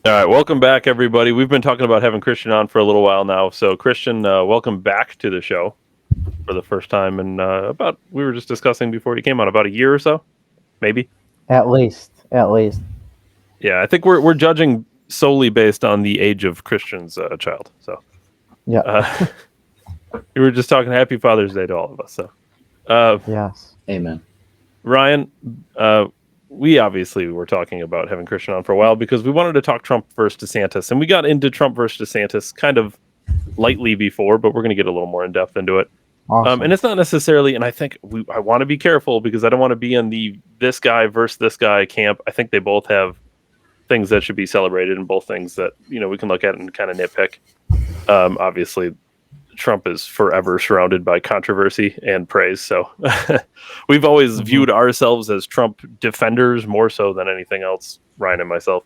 All right, welcome back, everybody. We've been talking about having Christian on for a little while now. So, Christian, welcome back to the show for the first time. And we were just discussing before you came on, about a year or so, maybe. At least. Yeah, I think we're judging solely based on the age of Christian's child. So, Yeah. we were just talking Happy Father's Day to all of us. So, Yes. Amen. Ryan, we obviously were talking about having Christian on for a while because we wanted to talk Trump versus DeSantis, and we got into Trump versus DeSantis kind of lightly before, but we're going to get a little more in depth into it. Awesome. And it's not necessarily, and I think I want to be careful because I don't want to be in the this guy versus this guy camp. I think they both have things that should be celebrated and both things that we can look at and kind of nitpick. Obviously, Trump is forever surrounded by controversy and praise. So we've always viewed ourselves as Trump defenders more so than anything else, Ryan and myself.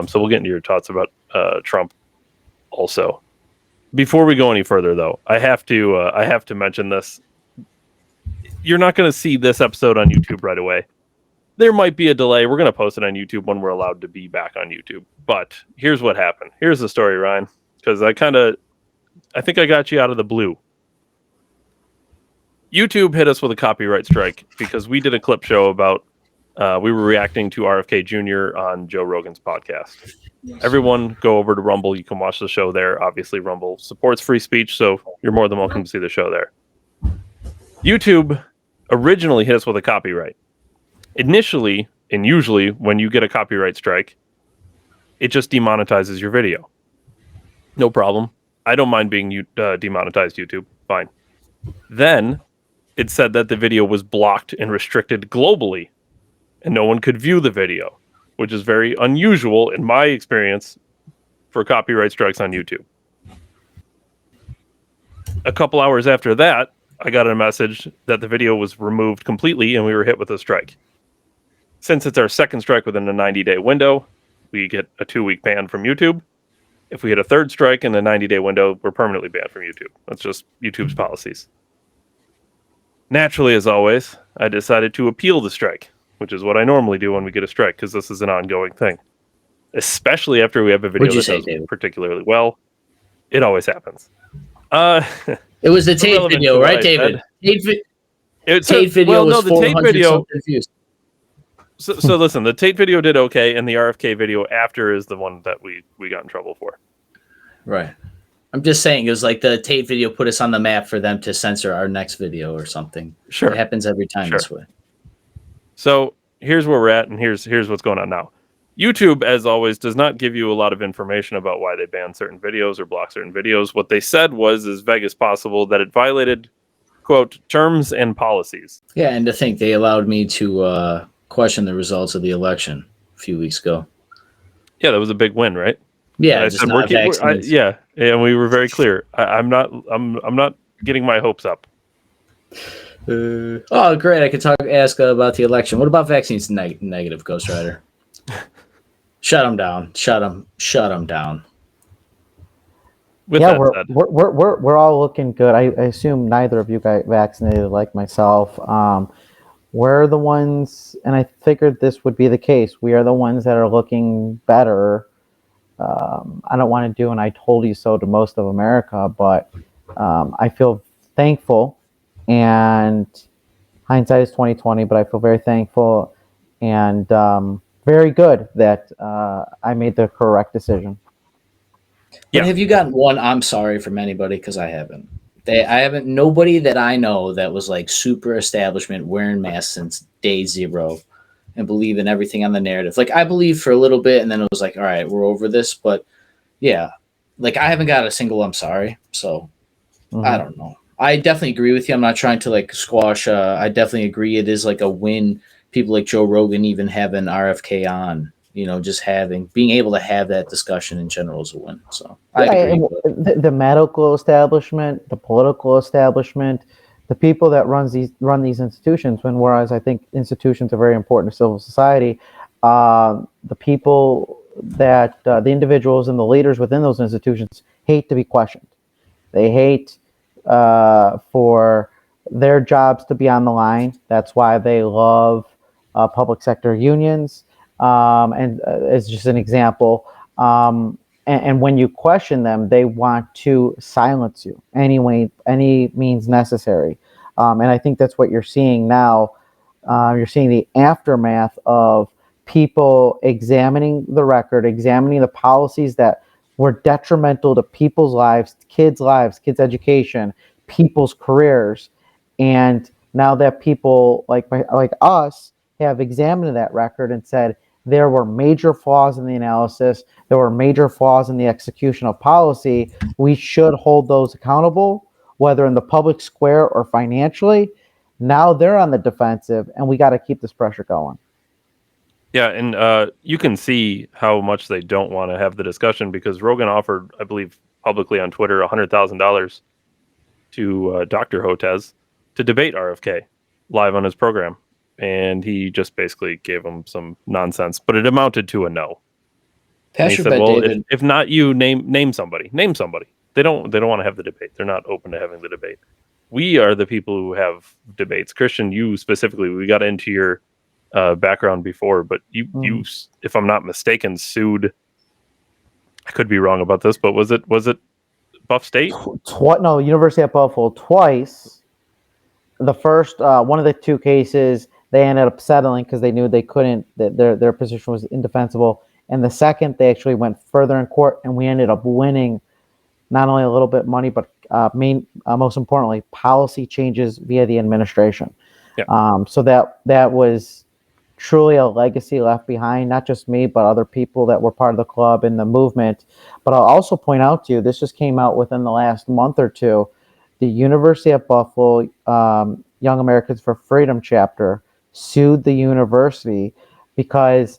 So we'll get into your thoughts about Trump also. Before we go any further, though, I have to mention this. You're not going to see this episode on YouTube right away. There might be a delay. We're going to post it on YouTube when we're allowed to be back on YouTube. But here's what happened. Here's the story, Ryan, because I think I got you out of the blue. YouTube hit us with a copyright strike because we did a clip show about we were reacting to RFK Jr. on Joe Rogan's podcast. Yes. Everyone go over to Rumble. You can watch the show there. Obviously, Rumble supports free speech, so you're more than welcome to see the show there. YouTube originally hit us with a copyright. Initially, and usually when you get a copyright strike, it just demonetizes your video. No problem. I don't mind being demonetized, YouTube. Fine. Then it said that the video was blocked and restricted globally, and no one could view the video, which is very unusual in my experience for copyright strikes on YouTube. A couple hours after that, I got a message that the video was removed completely and we were hit with a strike. Since it's our second strike within a 90-day window, we get a 2-week ban from YouTube. If we hit a third strike in the 90-day window, we're permanently banned from YouTube. That's just YouTube's policies. Naturally, as always, I decided to appeal the strike, which is what I normally do when we get a strike, because this is an ongoing thing. Especially after we have a video that does particularly well. It always happens. It was the Tate video, right, David? Tate video was 400-something views. So listen, the Tate video did okay, and the RFK video after is the one that we got in trouble for. Right. I'm just saying, it was like the Tate video put us on the map for them to censor our next video or something. Sure. It happens every time this way. So here's where we're at, and here's what's going on now. YouTube, as always, does not give you a lot of information about why they ban certain videos or block certain videos. What they said was, as vague as possible, that it violated, quote, terms and policies. Yeah, and to think they allowed me to question the results of the election a few weeks ago. Yeah, that was a big win, right? Yeah, just not yeah, and we were very clear. I'm not getting my hopes up. Oh, great! I could ask about the election. What about vaccines? Negative, Ghost Rider. Shut them down. Shut them down. We're all looking good. I assume neither of you got vaccinated, like myself. We're the ones, and I figured this would be the case. We are the ones that are looking better. I don't want to do an "I told you so" to most of America, but I feel thankful. And hindsight is 20/20, but I feel very thankful and very good that I made the correct decision. Yeah. Have you gotten one "I'm sorry" from anybody? Because I haven't. I haven't. Nobody that I know that was like super establishment wearing masks since day zero and believe in everything on the narrative. Like I believed for a little bit, and then it was like, all right, we're over this. But yeah, like I haven't got a single "I'm sorry." So I don't know. I definitely agree with you. I'm not trying to like squash. I definitely agree. It is like a win. People like Joe Rogan even having RFK on, just being able to have that discussion in general is a win. So I agree. The medical establishment, the political establishment, the people that run these institutions, whereas I think institutions are very important to civil society, the people that the individuals and the leaders within those institutions hate to be questioned. They hate for their jobs to be on the line. That's why they love public sector unions. And as just an example, And when you question them, they want to silence you any means necessary. And I think that's what you're seeing now. You're seeing the aftermath of people examining the record, examining the policies that were detrimental to people's lives, kids' education, people's careers. And now that people like us have examined that record and said there were major flaws in the analysis, there were major flaws in the execution of policy, we should hold those accountable, whether in the public square or financially. Now they're on the defensive, and we got to keep this pressure going. Yeah, and you can see how much they don't want to have the discussion because Rogan offered, I believe, publicly on Twitter, $100,000 to Dr. Hotez to debate RFK live on his program, and he just basically gave him some nonsense, but it amounted to a no. And he Pastor said, Bet "Well, David, if not you, name somebody. Name somebody. They don't want to have the debate. They're not open to having the debate. We are the people who have debates. Christian, you specifically. We got into your background before, but you, if I'm not mistaken, sued. I could be wrong about this, but was it Buff State? No, University of Buffalo twice. The first, one of the two cases, they ended up settling because they knew they couldn't. Their position was indefensible. And the second, they actually went further in court, and we ended up winning not only a little bit of money, but most importantly, policy changes via the administration. Yeah. So that was truly a legacy left behind, not just me, but other people that were part of the club and the movement. But I'll also point out to you, this just came out within the last month or two. The University of Buffalo Young Americans for Freedom chapter sued the university because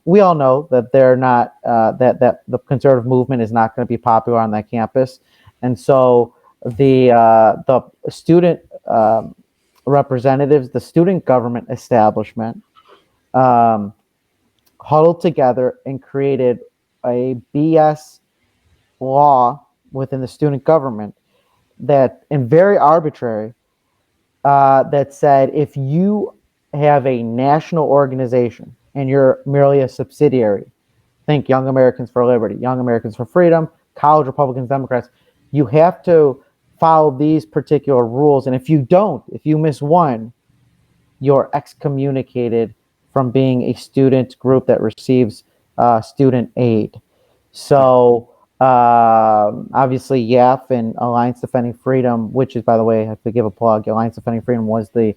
we all know that they're not that the conservative movement is not going to be popular on that campus, and so the student representatives, the student government establishment, huddled together and created a BS law within the student government that, and very arbitrary, that said if you have a national organization and you're merely a subsidiary, think Young Americans for Liberty, Young Americans for Freedom, College Republicans, Democrats, you have to follow these particular rules. And if you don't, if you miss one, you're excommunicated from being a student group that receives student aid. So obviously YAF and Alliance Defending Freedom, which is, by the way, I have to give a plug, Alliance Defending Freedom was the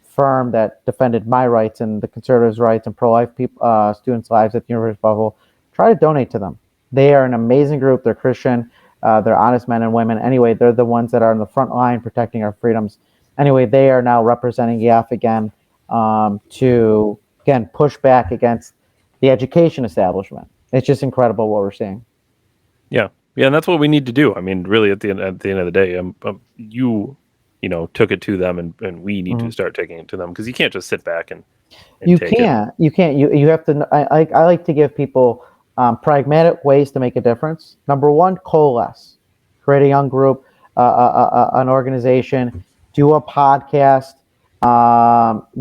firm that defended my rights and the conservatives' rights and pro-life students' lives at the University of Buffalo. Try to donate to them. They are an amazing group. They're Christian. They're honest men and women. Anyway, they're the ones that are in the front line protecting our freedoms. Anyway, they are now representing YAF again to, again, push back against the education establishment. It's just incredible what we're seeing. Yeah, and that's what we need to do. I mean, really, at the end of the day, you took it to them, and we need to start taking it to them because you can't just sit back and you take can't. it. You can't. You have to. I like to give people pragmatic ways to make a difference. Number one, coalesce, create a young group, an organization, do a podcast,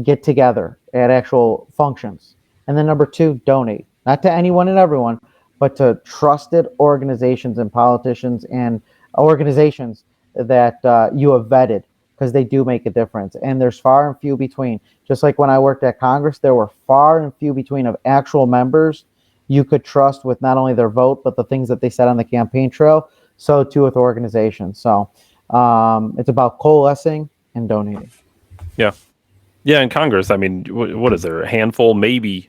get together at actual functions, and then number two, donate. Not to anyone and everyone, but to trusted organizations and politicians and organizations that you have vetted, because they do make a difference. And there's far and few between. Just like when I worked at Congress, there were far and few between of actual members you could trust with not only their vote, but the things that they said on the campaign trail. So too with organizations. So it's about coalescing and donating. Yeah. In Congress, I mean, what is there? A handful, maybe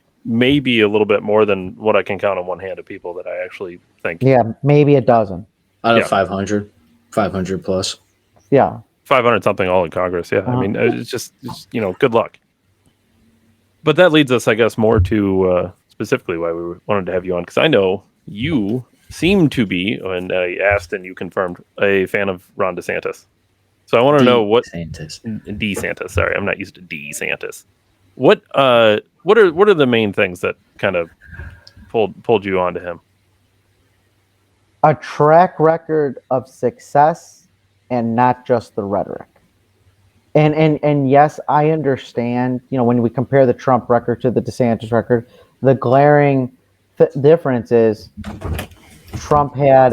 a little bit more than what I can count on one hand of people that I actually think. Yeah, maybe a dozen. Out of 500 plus. Yeah. 500 something all in Congress. Yeah. I mean, it's just good luck. But that leads us, I guess, more to specifically why we wanted to have you on, because I know you seem to be, and I asked and you confirmed, a fan of Ron DeSantis. So I want to know what DeSantis. Sorry, I'm not used to DeSantis. What are the main things that kind of pulled you onto him? A track record of success and not just the rhetoric. And yes, I understand, when we compare the Trump record to the DeSantis record, the glaring difference is Trump had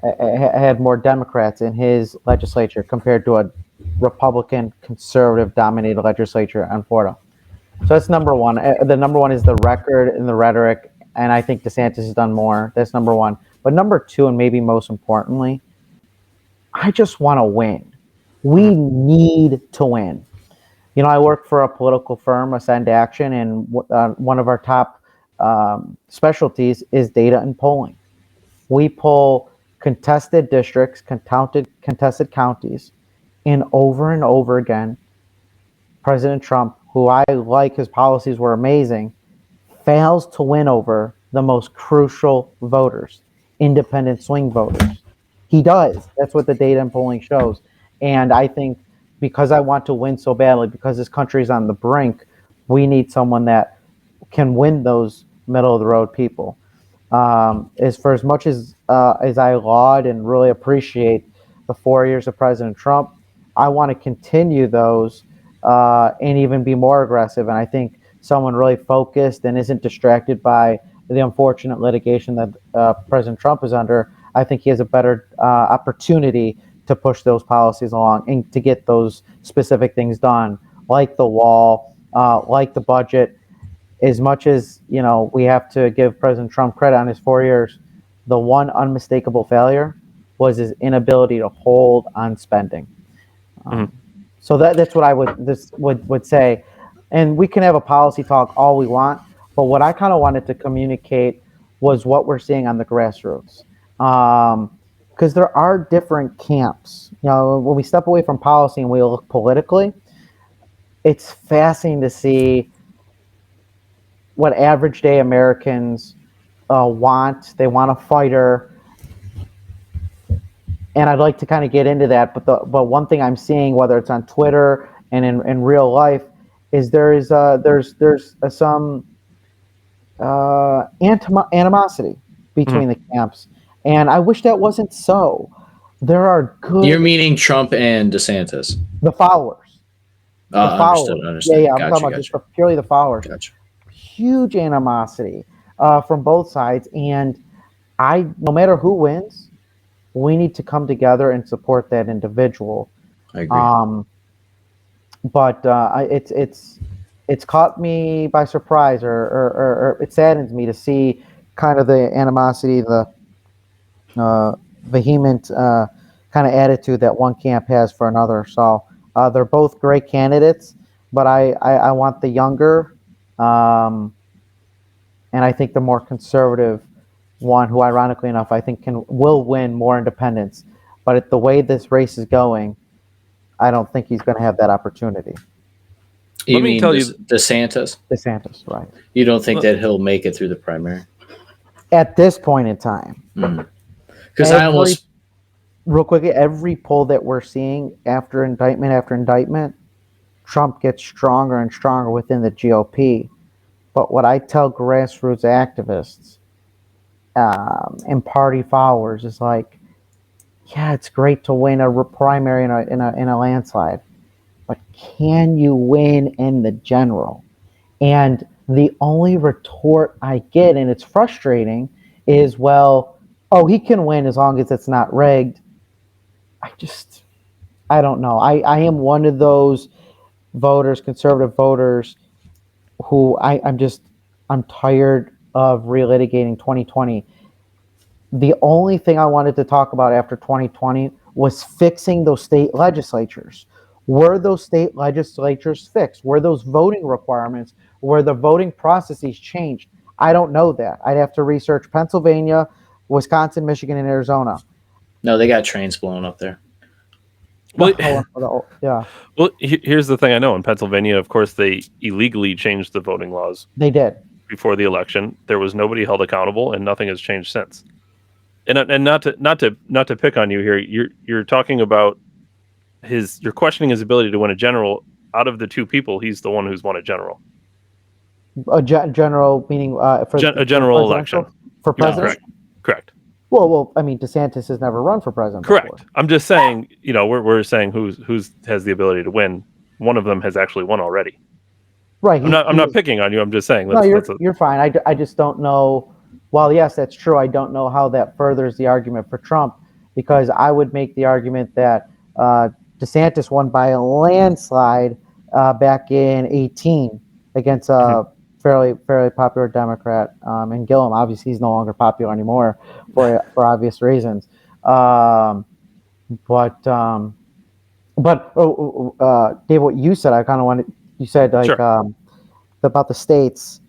had more Democrats in his legislature compared to a Republican conservative dominated legislature in Florida. So that's number one. The number one is the record and the rhetoric, and I think DeSantis has done more. That's number one. But number two, and maybe most importantly, I just want to win. We need to win. You know, I work for a political firm, Ascend Action, and one of our top specialties is data and polling. We poll contested districts, contested counties, and over again, President Trump, who I like, his policies were amazing, fails to win over the most crucial voters, independent swing voters. He does. That's what the data and polling shows. And I think because I want to win so badly, because this country is on the brink, we need someone that can win those middle of the road people. As much as I laud and really appreciate the 4 years of President Trump, I want to continue those and even be more aggressive. And I think someone really focused and isn't distracted by the unfortunate litigation that President Trump is under, I think he has a better opportunity to push those policies along and to get those specific things done, like the wall, like the budget. As much as, you know, we have to give President Trump credit on his 4 years, the one unmistakable failure was his inability to hold on spending. So that's what I would say. And we can have a policy talk all we want, but what I kind of wanted to communicate was what we're seeing on the grassroots. Because there are different camps. You know, when we step away from policy and we look politically, it's fascinating to see what average day Americans want. They want a fighter. And I'd like to kind of get into that. But one thing I'm seeing, whether it's on Twitter and in real life, is there's some animosity between the camps. And I wish that wasn't so. There are good... You're meaning Trump and DeSantis? The followers. Understood. Yeah, I'm talking about just purely the followers. Gotcha. Huge animosity from both sides. And no matter who wins, we need to come together and support that individual. I agree. But it's caught me by surprise, or it saddens me to see kind of the animosity, the vehement kind of attitude that one camp has for another. So they're both great candidates, but I want the younger, and I think the more conservative one, who ironically enough I think will win more independents. But at the way this race is going, I don't think he's going to have that opportunity. You mean DeSantis? DeSantis, right? You don't think that he'll make it through the primary at this point in time? Because real quick, every poll that we're seeing after indictment, Trump gets stronger and stronger within the GOP. But what I tell grassroots activists and party followers is like, yeah, it's great to win a primary in a landslide, but can you win in the general? And the only retort I get, and it's frustrating, is, well, oh, he can win as long as it's not rigged. I don't know. I am one of those voters, conservative voters, who I'm tired of relitigating 2020. The only thing I wanted to talk about after 2020 was fixing those state legislatures. Were those state legislatures fixed? Were those voting requirements? Were the voting processes changed? I don't know that. I'd have to research Pennsylvania, Wisconsin, Michigan, and Arizona. No, they got trains blown up there. Well, yeah. Well, here's the thing I know. In Pennsylvania, of course, they illegally changed the voting laws. They did. Before the election. There was nobody held accountable, and nothing has changed since. And not to pick on you here, you're talking about you're questioning his ability to win a general. Out of the two people, he's the one who's won a general. A general meaning for a general election for president. Correct. Well, I mean, DeSantis has never run for president. Correct. Before. I'm just saying, we're saying who's has the ability to win. One of them has actually won already. Right. I'm not picking on you. I'm just saying No, that's you're fine. I just don't know. Well, yes, that's true. I don't know how that furthers the argument for Trump, because I would make the argument that DeSantis won by a landslide back in 18 against a fairly popular Democrat, and Gillum. Obviously, he's no longer popular anymore for obvious reasons. Um, but Dave, what you said, I kind of wanted. You said like sure. about the states.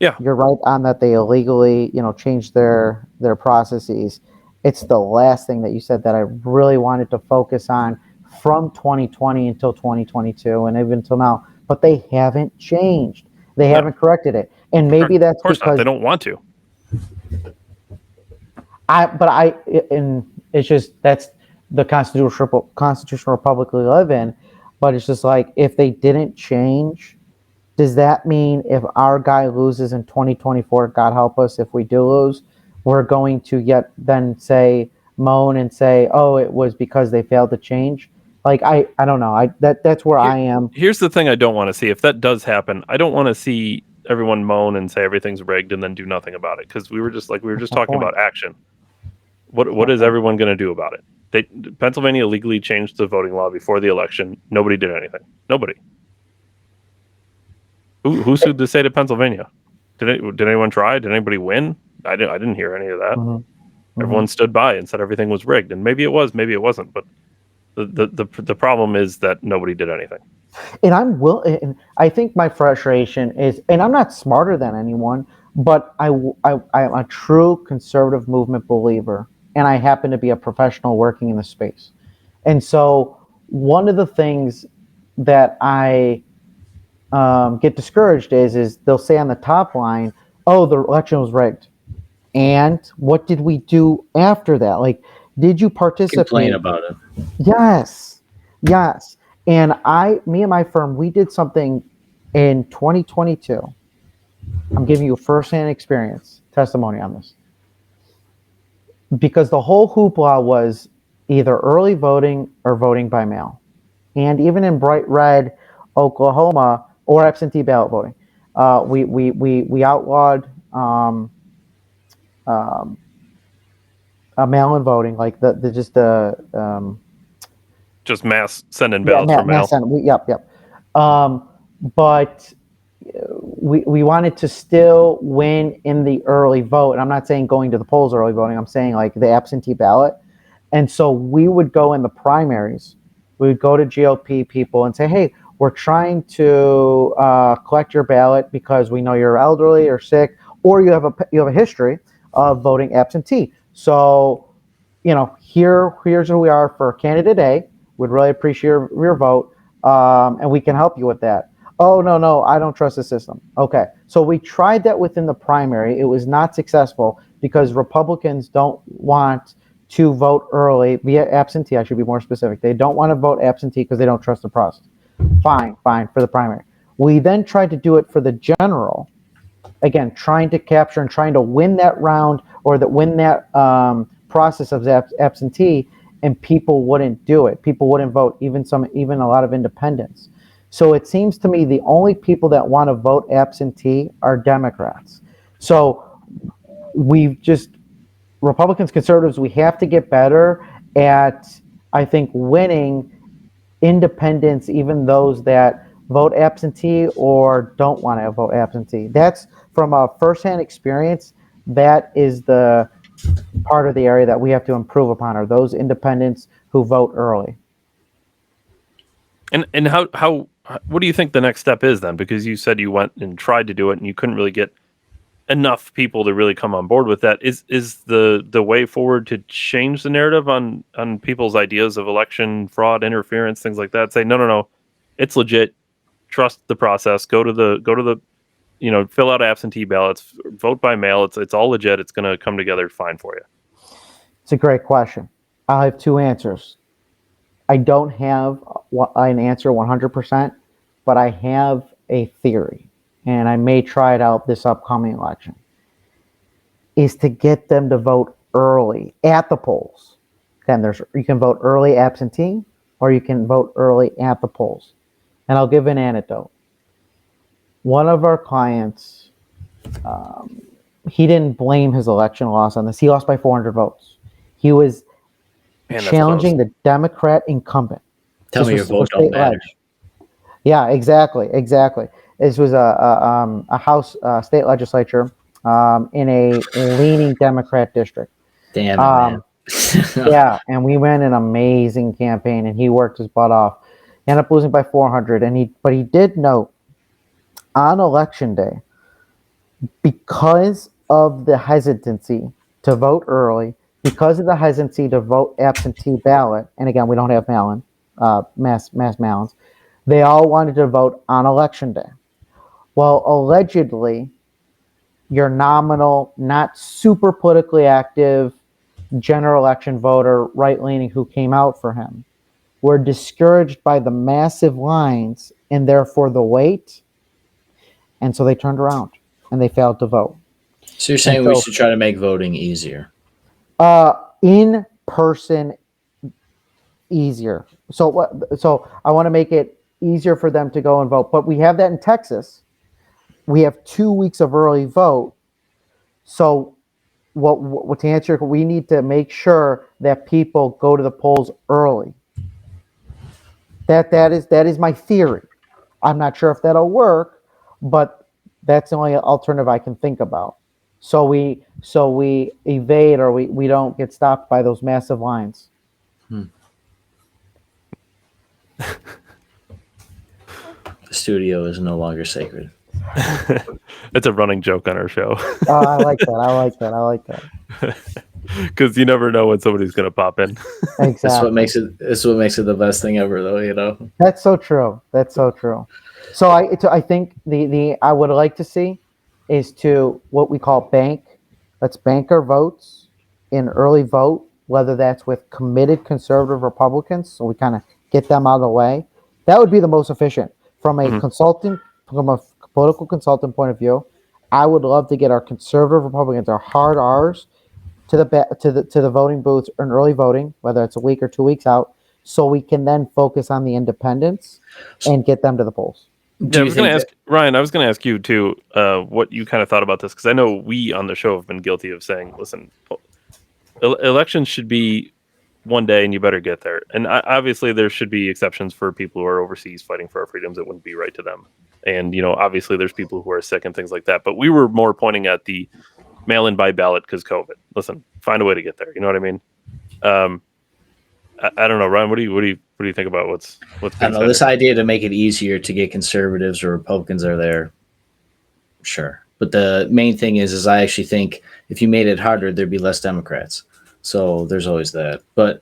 Yeah. You're right on that they illegally, changed their processes. It's the last thing that you said that I really wanted to focus on from 2020 until 2022 and even until now. But they haven't changed. They No. haven't corrected it, and maybe that's of course because not. They don't want to. and it's just that's the constitutional republic we live in. But it's just like if they didn't change. Does that mean if our guy loses in 2024, God help us if we do lose, we're going to yet then moan and say, oh, it was because they failed to change? Like I don't know. That's where I am. Here's the thing I don't want to see. If that does happen, I don't want to see everyone moan and say everything's rigged and then do nothing about it, because we were just talking about action. What is everyone going to do about it? Pennsylvania legally changed the voting law before the election. Nobody did anything. Nobody. Who sued the state of Pennsylvania? Did anyone try? Did anybody win? I didn't hear any of that. Everyone stood by and said everything was rigged, and maybe it was, maybe it wasn't. But the problem is that nobody did anything. And I think my frustration is, and I'm not smarter than anyone, but I'm a true conservative movement believer, and I happen to be a professional working in the space. And so one of the things that I get discouraged is they'll say on the top line, oh, the election was rigged. And what did we do after that? Like, did you participate? Complain about it. Yes. And me and my firm, we did something in 2022. I'm giving you a firsthand experience testimony on this. Because the whole hoopla was either early voting or voting by mail. And even in bright red Oklahoma, or absentee ballot voting, we outlawed mail-in voting, like just mass sending ballots for mail. Yep. But we wanted to still win in the early vote, and I'm not saying going to the polls early voting. I'm saying like the absentee ballot, and so we would go in the primaries. We would go to GOP people and say, hey, we're trying to collect your ballot because we know you're elderly or sick, or you have a history of voting absentee. So, here's who we are for candidate A. We'd really appreciate your vote, and we can help you with that. Oh, no, I don't trust the system. Okay, so we tried that within the primary. It was not successful because Republicans don't want to vote early via absentee. I should be more specific. They don't want to vote absentee because they don't trust the process. Fine for the primary. We then tried to do it for the general. Again, trying to capture and trying to win that round or win that process of absentee, and people wouldn't do it. People wouldn't vote, even a lot of independents. So it seems to me the only people that want to vote absentee are Democrats. So Republicans, conservatives, we have to get better at, I think, winning independents, even those that vote absentee or don't want to vote absentee. That's from a firsthand experience. That is the part of the area that we have to improve upon, are those independents who vote early. And how what do you think the next step is then? Because you said you went and tried to do it and you couldn't really get enough people to really come on board with that. Is the way forward to change the narrative on people's ideas of election fraud, interference, things like that? Say no, it's legit. Trust the process. Go to the fill out absentee ballots, vote by mail. It's all legit. It's going to come together fine for you. It's a great question. I have two answers. I don't have an answer 100%, but I have a theory, and I may try it out this upcoming election, is to get them to vote early at the polls. Again, you can vote early absentee, or you can vote early at the polls. And I'll give an anecdote. one of our clients, he didn't blame his election loss on this. He lost by 400 votes. He was challenging the Democrat incumbent. Tell me your vote don't matter. Yeah, exactly. This was a House state legislature in a leaning Democrat district. Damn it, man. Yeah, and we ran an amazing campaign, and he worked his butt off. He ended up losing by 400, but he did note on election day, because of the hesitancy to vote early, because of the hesitancy to vote absentee ballot, and again, we don't have mass mail-ins, they all wanted to vote on election day. Well, allegedly, your nominal, not super politically active general election voter, right-leaning, who came out for him, were discouraged by the massive lines and therefore the wait, and so they turned around and they failed to vote. So you're saying we should try to make voting easier? In person, easier. So I want to make it easier for them to go and vote. But we have that in Texas. We have 2 weeks of early vote. So what to answer, we need to make sure that people go to the polls early. That is my theory. I'm not sure if that'll work, but that's the only alternative I can think about. So we evade, or we don't get stopped by those massive lines. The studio is no longer sacred. It's a running joke on our show. Oh, I like that. Because you never know when somebody's going to pop in. Exactly. That's what makes it the best thing ever, though. You know. That's so true. So I think the I would like to see is to what we call bank. Let's bank our votes in early vote, whether that's with committed conservative Republicans, so we kind of get them out of the way. That would be the most efficient from a political consultant point of view. I would love to get our conservative Republicans, our hard R's, to the voting booths in early voting, whether it's a week or 2 weeks out, so we can then focus on the independents and get them to the polls. Yeah, I was going to ask Ryan. I was going to ask you too, what you kind of thought about this, because I know we on the show have been guilty of saying, "Listen, elections should be one day, and you better get there." And obviously, there should be exceptions for people who are overseas fighting for our freedoms. It wouldn't be right to them. And obviously, there's people who are sick and things like that. But we were more pointing at the mail-in by ballot because COVID. Listen, find a way to get there. You know what I mean? I don't know, Ryan. What do you think about what's I don't know, this idea to make it easier to get conservatives or Republicans are there? Sure, but the main thing is I actually think if you made it harder, there'd be less Democrats. So there's always that. But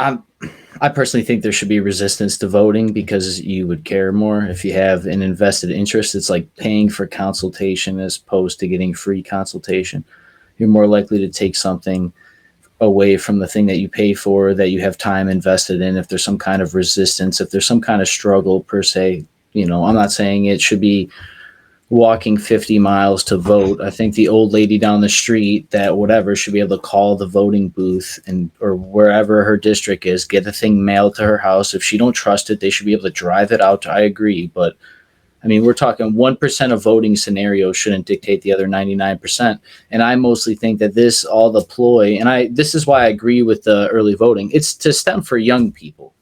I personally think there should be resistance to voting because you would care more if you have an invested interest. It's like paying for consultation as opposed to getting free consultation. You're more likely to take something away from the thing that you pay for, that you have time invested in. If there's some kind of resistance, if there's some kind of struggle per se, I'm not saying it should be walking 50 miles to vote. I think the old lady down the street that whatever should be able to call the voting booth or wherever her district is, get the thing mailed to her house. If she don't trust it, they should be able to drive it out. I agree. But I mean, we're talking 1% of voting scenarios shouldn't dictate the other 99%. And I mostly think that all the ploy, and this is why I agree with the early voting. It's to stem for young people,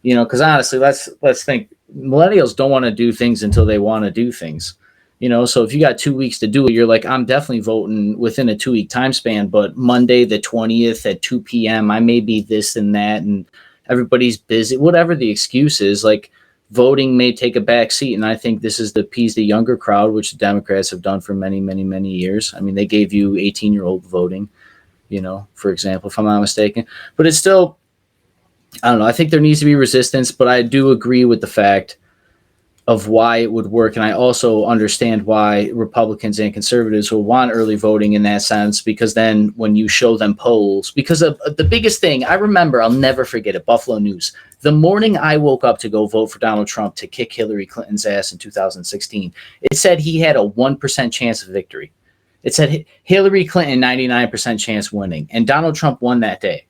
because honestly, let's think millennials don't want to do things until they want to do things, so if you got 2 weeks to do it, you're like, I'm definitely voting within a 2 week time span, but Monday, the 20th at 2 p.m., I may be this and that, and everybody's busy, whatever the excuse is, like, voting may take a back seat, and I think this is to appease the younger crowd, which the Democrats have done for many, many, many years. I mean, they gave you 18-year-old voting, for example, if I'm not mistaken. But it's still, I don't know. I think there needs to be resistance, but I do agree with the fact of why it would work, and I also understand why Republicans and conservatives will want early voting in that sense, because then when you show them polls, because of the biggest thing, I remember, I'll never forget it, Buffalo News. The morning I woke up to go vote for Donald Trump to kick Hillary Clinton's ass in 2016, it said he had a 1% chance of victory. It said Hillary Clinton, 99% chance winning, and Donald Trump won that day.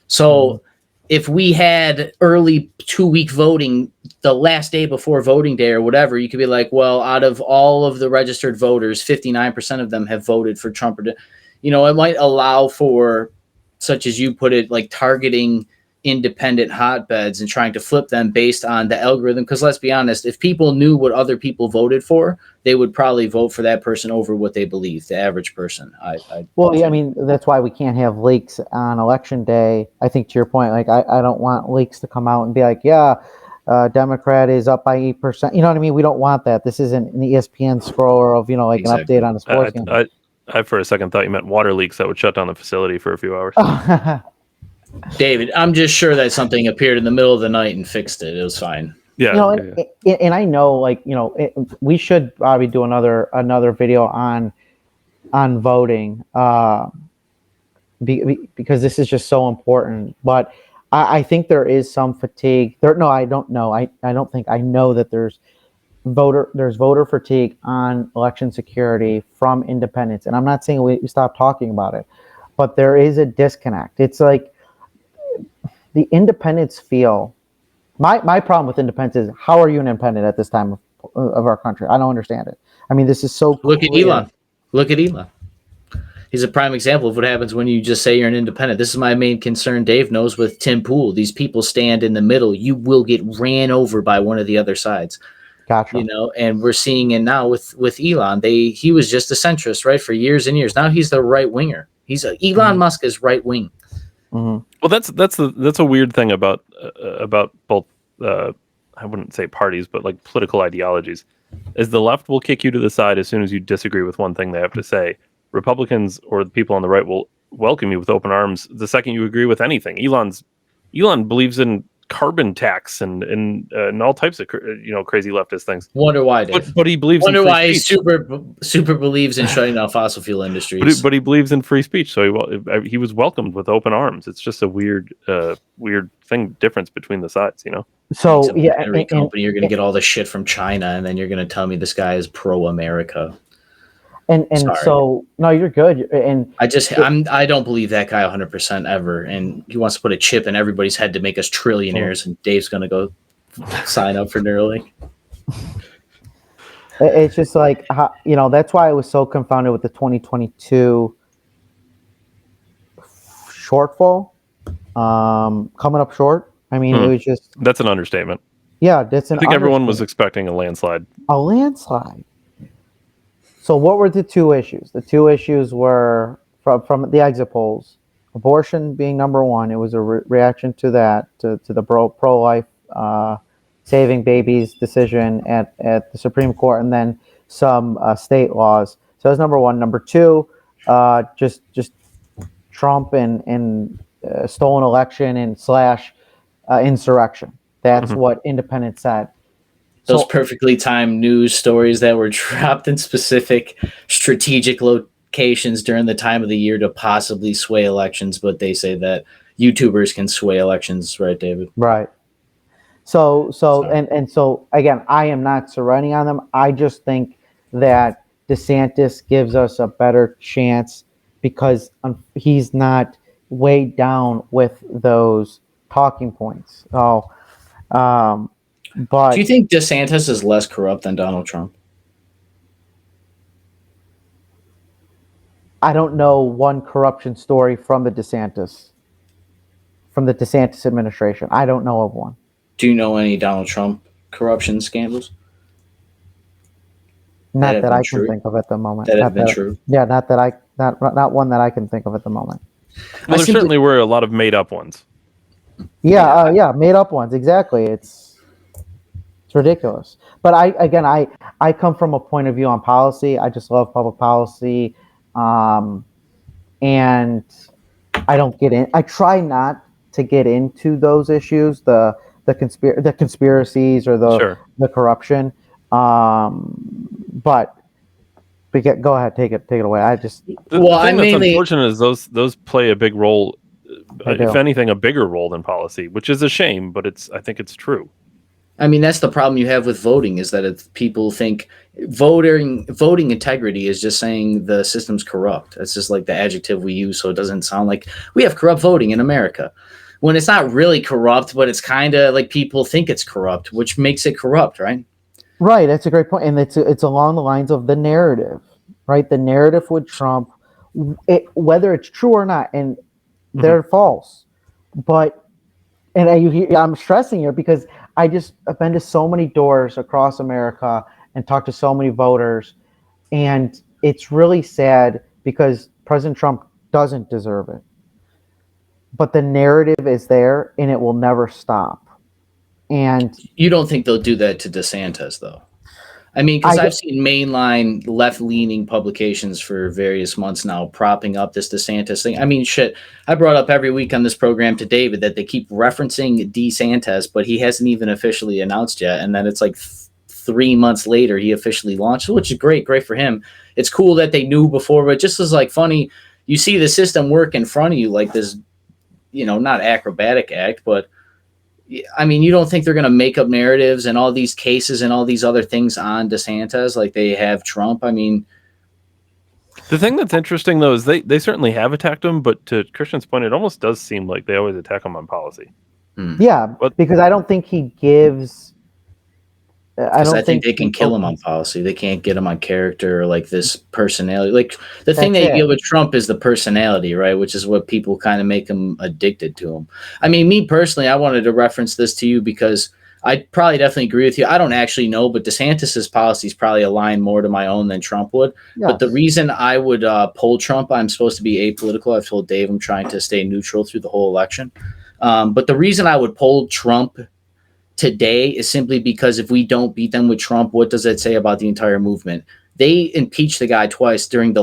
So if we had early 2-week voting the last day before voting day or whatever, you could be like, well, out of all of the registered voters, 59% of them have voted for Trump. It might allow for, such as you put it, like targeting independent hotbeds and trying to flip them based on the algorithm. Because let's be honest, if people knew what other people voted for, they would probably vote for that person over what they believe, the average person. I mean, that's why we can't have leaks on election day. I think to your point, like I don't want leaks to come out and be like, yeah, Democrat is up by 8%. You know what I mean? We don't want that. This isn't an ESPN scroller of, like Exactly. an update on a sports game. I for a second thought you meant water leaks that would shut down the facility for a few hours. David, I'm just sure that something appeared in the middle of the night and fixed it. It was fine. Yeah. And I know, we should probably do another video on voting because this is just so important. But I think there is some fatigue. No, I don't know. I don't think I know that there's voter fatigue on election security from independents. And I'm not saying we stop talking about it, but there is a disconnect. It's like the independents feel. My problem with independents is, how are you an independent at this time of our country? I don't understand it. I mean, this is so Look at Elon. Look at Elon. He's a prime example of what happens when you just say you're an independent. This is my main concern. Dave knows with Tim Pool. These people stand in the middle. You will get ran over by one of the other sides. Gotcha. And we're seeing it now with Elon. He was just a centrist, right, for years and years. Now he's the right winger. Elon Musk is right wing. Mm-hmm. Well, that's a weird thing about both. I wouldn't say parties, but like political ideologies. Is the left will kick you to the side as soon as you disagree with one thing they have to say. Republicans or the people on the right will welcome you with open arms the second you agree with anything. Elon believes in carbon tax and all types of crazy leftist things. Wonder why, Dave. But he believes. Wonder in free why speech. he super believes in shutting down fossil fuel industries. But he believes in free speech, so he was welcomed with open arms. It's just a weird difference between the sides, So every company, you're going to get all the shit from China, and then you're going to tell me this guy is pro-America. And so no, you're good. And I don't believe that guy 100% ever. And he wants to put a chip in everybody's head to make us trillionaires. And Dave's going to go sign up for Neuralink. It's just like, that's why I was so confounded with the 2022 shortfall, coming up short. I mean, it was just. That's an understatement. Yeah, that's an. I think everyone was expecting a landslide. A landslide. So what were the two issues? The two issues were from the exit polls, abortion being number one. It was a reaction to that, to the pro-life saving babies decision at the Supreme Court, and then some state laws. So that's number one. Number two, just Trump and stolen election and / insurrection. That's what independents said. Those perfectly timed news stories that were dropped in specific strategic locations during the time of the year to possibly sway elections, but they say that YouTubers can sway elections, right, David? Right. So again, I am not surrendering on them. I just think that DeSantis gives us a better chance because he's not weighed down with those talking points. So, but do you think DeSantis is less corrupt than Donald Trump? I don't know one corruption story from the DeSantis administration. I don't know of one. Do you know any Donald Trump corruption scandals? Not that I can think of at the moment. That have been true. Yeah, not one that I can think of at the moment. Well, there certainly were a lot of made up ones. Yeah, made up ones. Exactly. It's ridiculous. But I come from a point of view on policy. I just love public policy, and I don't get in. I try not to get into those issues, the conspiracies or the corruption. But go ahead, take it away. The thing that's unfortunate is those play a big role. If anything, a bigger role than policy, which is a shame, but I think it's true. I mean, that's the problem you have with voting is that if people think voting integrity is just saying the system's corrupt. That's just like the adjective we use, so it doesn't sound like we have corrupt voting in America. when it's not really corrupt, but it's kind of like people think it's corrupt, which makes it corrupt, right? Right, that's a great point, and it's along the lines of the narrative, right? The narrative with Trump, whether it's true or not, and they're false, but I'm stressing here because I've been to so many doors across America and talked to so many voters, and it's really sad because President Trump doesn't deserve it. But the narrative is there, and it will never stop. And you don't think they'll do that to DeSantis, though? I mean, because I've seen mainline left-leaning publications for various months now propping up this DeSantis thing. I mean, shit, I brought up every week on this program to David that they keep referencing DeSantis, but he hasn't even officially announced yet. And then it's like 3 months later, he officially launched, which is great for him. It's cool that they knew before, but just as like funny, you see the system work in front of you like this, not acrobatic act, but I mean, you don't think they're going to make up narratives and all these cases and all these other things on DeSantis like they have Trump? I mean, the thing that's interesting, though, is they certainly have attacked him, but to Christian's point, it almost does seem like they always attack him on policy. Yeah, because I don't think he gives... I think they can kill him on policy. They can't get him on character or like this personality. Like the thing that you get with Trump is the personality, right? Which is what people kind of make him addicted to him. I mean, me personally, I wanted to reference this to you because I probably definitely agree with you. I don't actually know, but DeSantis's policies probably align more to my own than Trump would. Yes. But the reason I would pull Trump, I'm supposed to be apolitical. I've told Dave I'm trying to stay neutral through the whole election. But the reason I would pull Trump today is simply because if we don't beat them with Trump, what does that say about the entire movement? They impeached the guy twice during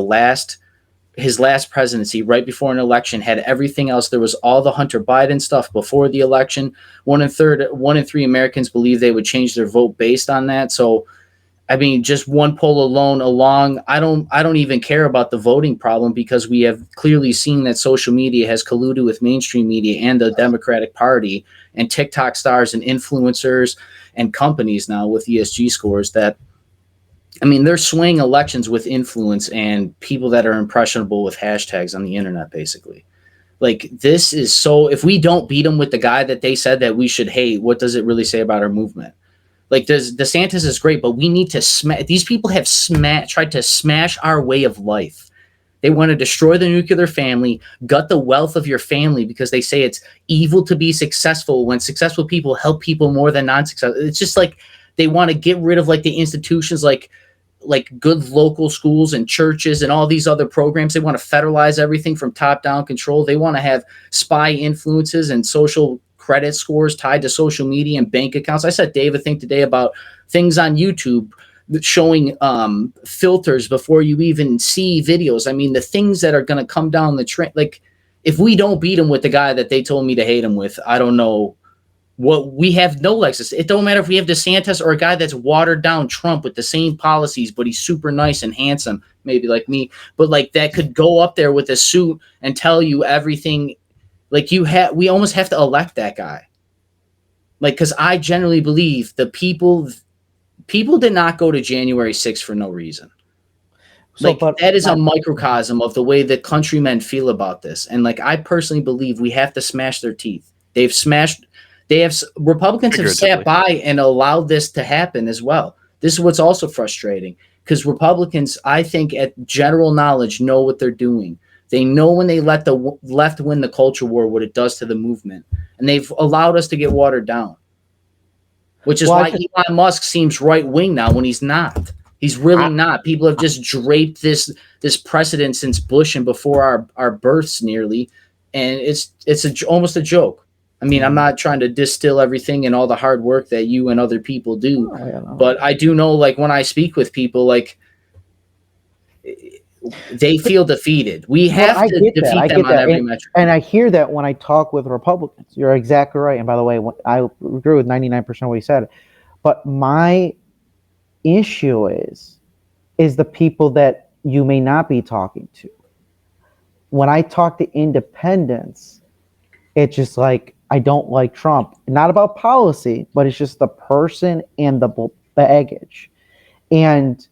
his last presidency, right before an election, had everything else. There was all the Hunter Biden stuff before the election. 1 in 3 Americans believe they would change their vote based on that. So, I mean, just one poll alone I don't even care about the voting problem because we have clearly seen that social media has colluded with mainstream media and the Democratic Party and TikTok stars and influencers and companies now with ESG scores that, I mean, they're swaying elections with influence and people that are impressionable with hashtags on the internet, basically. Like, this is so, if we don't beat them with the guy that they said that we should hate, what does it really say about our movement? Like, DeSantis is great, but we need to smash. These people have tried to smash our way of life. They want to destroy the nuclear family, gut the wealth of your family because they say it's evil to be successful when successful people help people more than non-successful. It's just like they want to get rid of like the institutions like good local schools and churches and all these other programs. They want to federalize everything from top-down control. They want to have spy influences and social credit scores tied to social media and bank accounts. I said Dave a thing today about things on YouTube showing filters before you even see videos. I mean, the things that are going to come down the train. Like, if we don't beat him with the guy that they told me to hate him with, I don't know what we have. No Lexus. It don't matter if we have DeSantis or a guy that's watered down Trump with the same policies, but he's super nice and handsome, maybe like me, but like that could go up there with a suit and tell you everything. Like we almost have to elect that guy. Like, because I generally believe the people did not go to January 6th for no reason. Like, that is a microcosm of the way that countrymen feel about this. And like, I personally believe we have to smash their teeth. Republicans have sat by and allowed this to happen as well. This is what's also frustrating because Republicans, I think at general knowledge, know what they're doing. They know when they let the left win the culture war, what it does to the movement. And they've allowed us to get watered down. Which is why Elon Musk seems right-wing now when he's not. He's really not. People have just draped this precedent since Bush and before our births nearly. And it's almost a joke. I mean, I'm not trying to distill everything and all the hard work that you and other people do. But I do know, like, when I speak with people, like, they feel defeated. We have to defeat them on every metric. And I hear that when I talk with Republicans. You're exactly right. And by the way, I agree with 99% of what you said. But my issue is the people that you may not be talking to. When I talk to independents, it's just like, I don't like Trump. Not about policy, but it's just the person and the baggage. And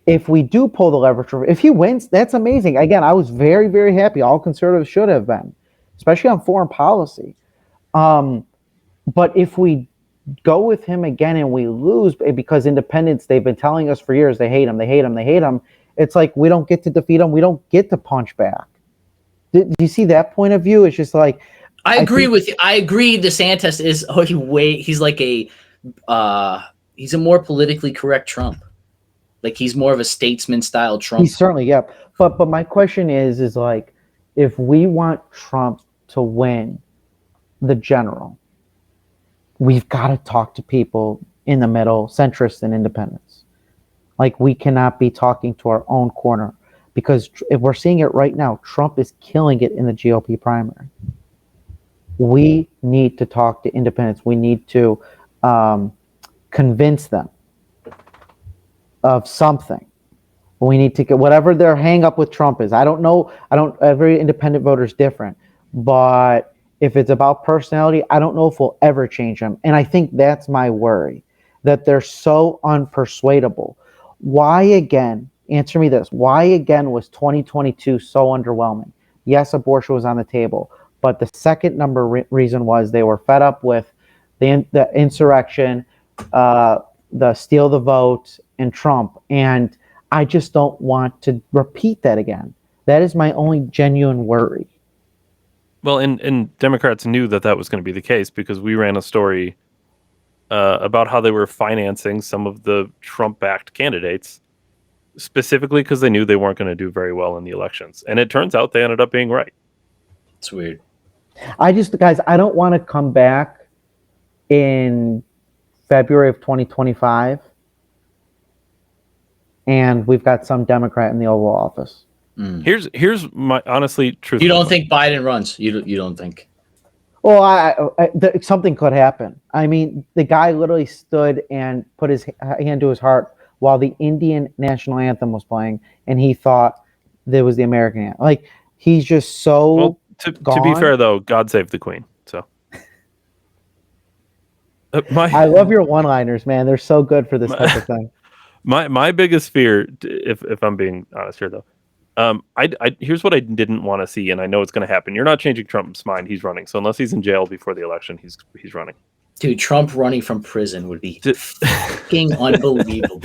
if we do pull the leverage, if he wins, that's amazing. Again, I was very, very happy. All conservatives should have been, especially on foreign policy. But if we go with him again and we lose because independents, they've been telling us for years they hate him, they hate him, they hate him. It's like we don't get to defeat him, we don't get to punch back. Do you see that point of view? It's just like I agree with you. I agree. DeSantis is he's like he's a more politically correct Trump. Like he's more of a statesman style Trump. He's certainly, yeah. But my question is like, if we want Trump to win the general, we've got to talk to people in the middle, centrists and independents. Like we cannot be talking to our own corner, because if we're seeing it right now, Trump is killing it in the GOP primary. We need to talk to independents. We need to convince them of something. We need to get whatever their hang up with Trump is. I don't know. Every independent voter is different, but if it's about personality, I don't know if we'll ever change them. And I think that's my worry, that they're so unpersuadable. Why again? Answer me this. Why again was 2022 so underwhelming? Yes, abortion was on the table, but the second number reason was they were fed up with the insurrection, the steal the vote, and Trump. And I just don't want to repeat that again. That is my only genuine worry. Well, and Democrats knew that was going to be the case, because we ran a story about how they were financing some of the Trump-backed candidates, specifically because they knew they weren't going to do very well in the elections. And it turns out they ended up being right. It's weird. I don't want to come back in February of 2025 and we've got some Democrat in the Oval Office. Here's my honestly truthful. You don't think Biden runs? You don't think? Well, something could happen. I mean, the guy literally stood and put his hand to his heart while the Indian national anthem was playing, and he thought there was the American anthem. Like, he's just so. Well, to be fair, though, God save the Queen. So. I love your one-liners, man. They're so good for this type of thing. My biggest fear, if I'm being honest here, though, here's what I didn't want to see, and I know it's going to happen. You're not changing Trump's mind. He's running. So unless he's in jail before the election, he's running. Dude, Trump running from prison would be fucking unbelievable.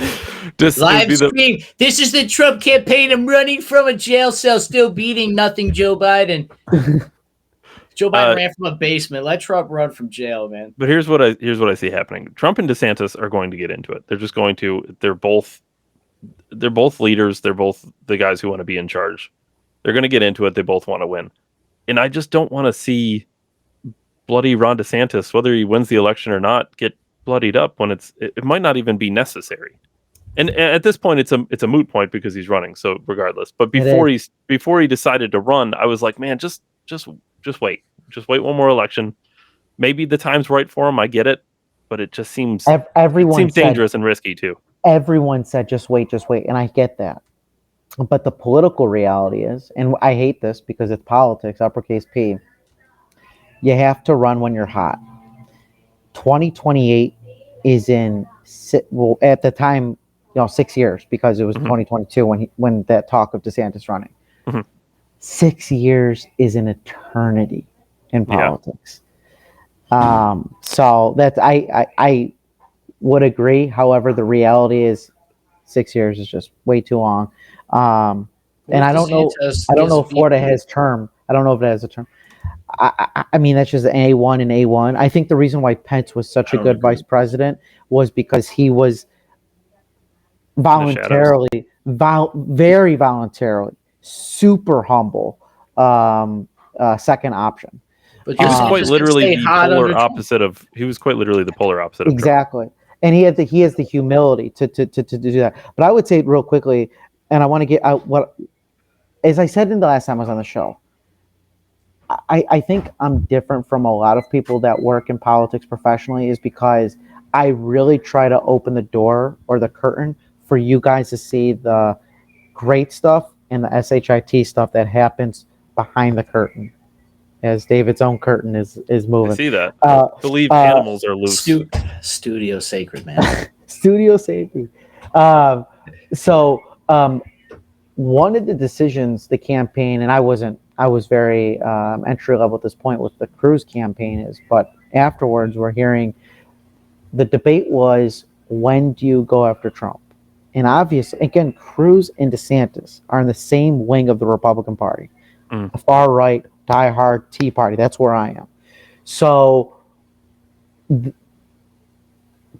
Live stream. This is the Trump campaign. I'm running from a jail cell, still beating nothing Joe Biden. Joe Biden ran from a basement. Let Trump run from jail, man. But here's what I see happening. Trump and DeSantis are going to get into it. They're just going to. They're both leaders. They're both the guys who want to be in charge. They're going to get into it. They both want to win, and I just don't want to see bloody Ron DeSantis, whether he wins the election or not, get bloodied up when it might not even be necessary. And at this point, it's a moot point because he's running. So regardless, but before he decided to run, I was like, man, just wait. Just wait one more election. Maybe the time's right for him. I get it, but it just seems dangerous and risky too. Everyone said, just wait, and I get that. But the political reality is, and I hate this because it's politics, uppercase P, you have to run when you're hot. 2028 is at the time, 6 years, because it was 2022 when that talk of DeSantis running. 6 years is an eternity in politics. So that's I would agree. However, the reality is 6 years is just way too long. And I don't know if Florida has term. I don't know if it has a term. I mean, that's just A1 and A1. I think the reason why Pence was such a good vice president was because he was very voluntarily, super humble, second option. But he was quite literally the polar opposite of. He was quite literally the polar opposite of exactly. Trump. And he has the humility to do that. But I would say real quickly, and I want to get out what, as I said in the last time I was on the show, I think I'm different from a lot of people that work in politics professionally, is because I really try to open the door or the curtain for you guys to see the great stuff and the SHIT stuff that happens behind the curtain, as David's own curtain is moving. I see that. Believe animals are loose. Studio sacred, man. Studio safety. So one of the decisions the campaign, and I wasn't I was very entry level at this point with the Cruz campaign is. But afterwards, we're hearing the debate was, when do you go after Trump? And obviously, again, Cruz and DeSantis are in the same wing of the Republican Party, the far right, diehard Tea Party. That's where I am. So,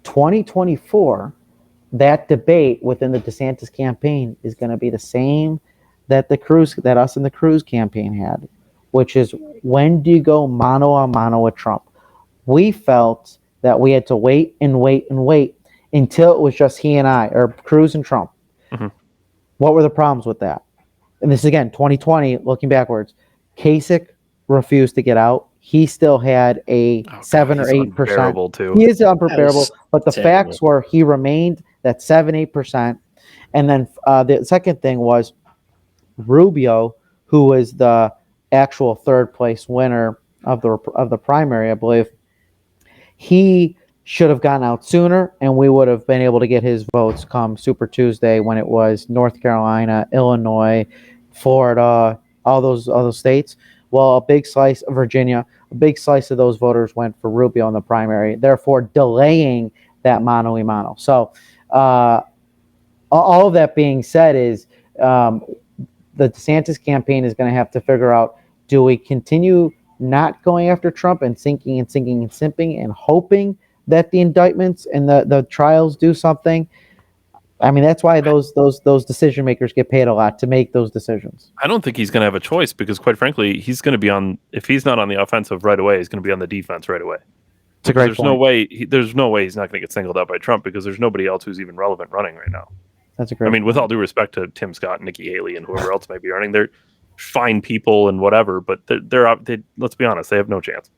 2024, that debate within the DeSantis campaign is going to be the same that us and the Cruz campaign had, which is, when do you go mano a mano with Trump? We felt that we had to wait and wait and wait until it was just he and I, or Cruz and Trump. Mm-hmm. What were the problems with that? And this, again, 2020, looking backwards, Kasich refused to get out. He still had a 7 or 8%. Too. He is unpreparable, but the facts were he remained that 7-8%. And then the second thing was Rubio, who was the actual third place winner of the primary, I believe. He should have gotten out sooner, and we would have been able to get his votes come Super Tuesday, when it was North Carolina, Illinois, Florida, all those states. Well, a big slice of Virginia, a big slice of those voters went for Rubio in the primary, therefore delaying that mano a mano. So all of that being said is the DeSantis campaign is going to have to figure out, do we continue not going after Trump and sinking and simping and hoping that the indictments and the trials do something? I mean, that's why those decision makers get paid a lot to make those decisions. I don't think he's going to have a choice, because, quite frankly, he's going to be on. If he's not on the offensive right away, he's going to be on the defense right away. It's a great There's point. no way he's not going to get singled out by Trump, because there's nobody else who's even relevant running right now. That's a great. I mean, with all due respect to Tim Scott, Nikki Haley, and whoever else might be running, they're fine people and whatever, but they're let's be honest, they have no chance.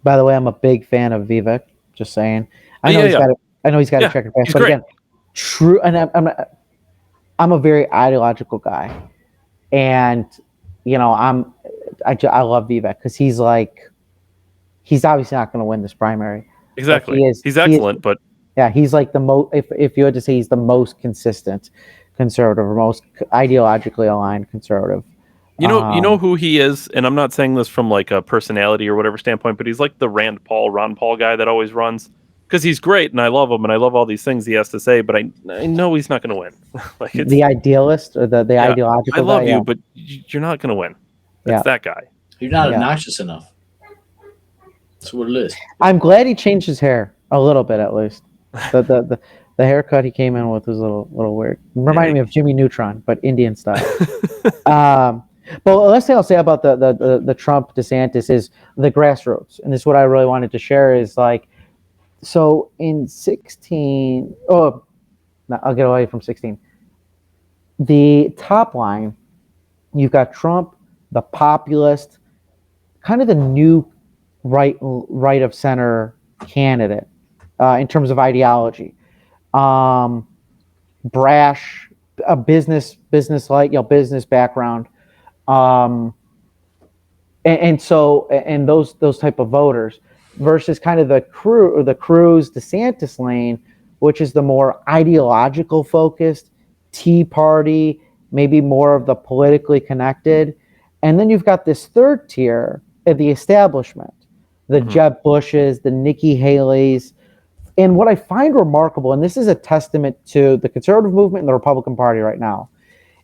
By the way, I'm a big fan of Vivek. Just saying. I know he's got to check it fast, but great. Again, true. And I'm a very ideological guy, and I love Vivek because he's obviously not going to win this primary. Exactly. He's excellent, but yeah, he's like the most. If you had to say, he's the most consistent conservative, or most ideologically aligned conservative. You know who he is, and I'm not saying this from like a personality or whatever standpoint, but he's like the Ron Paul guy that always runs, because he's great and I love him and I love all these things he has to say, but I know he's not going to win. Like, it's the idealist or the ideological. I love guy, you, but you're not going to win. It's that guy. You're not obnoxious enough. That's what it is. I'm glad he changed his hair a little bit, at least. The haircut he came in with was a little weird. Reminded me of Jimmy Neutron, but Indian style. But the last thing I'll say about the Trump DeSantis is the grassroots, and this is what I really wanted to share is like, so in 16, I'll get away from 16. The top line, you've got Trump, the populist, kind of the new right of center candidate in terms of ideology, brash, a business business background. And those type of voters versus kind of the Cruz DeSantis lane, which is the more ideological focused Tea Party, maybe more of the politically connected. And then you've got this third tier of the establishment, the Jeb Bushes, the Nikki Haley's. And what I find remarkable, and this is a testament to the conservative movement and the Republican Party right now,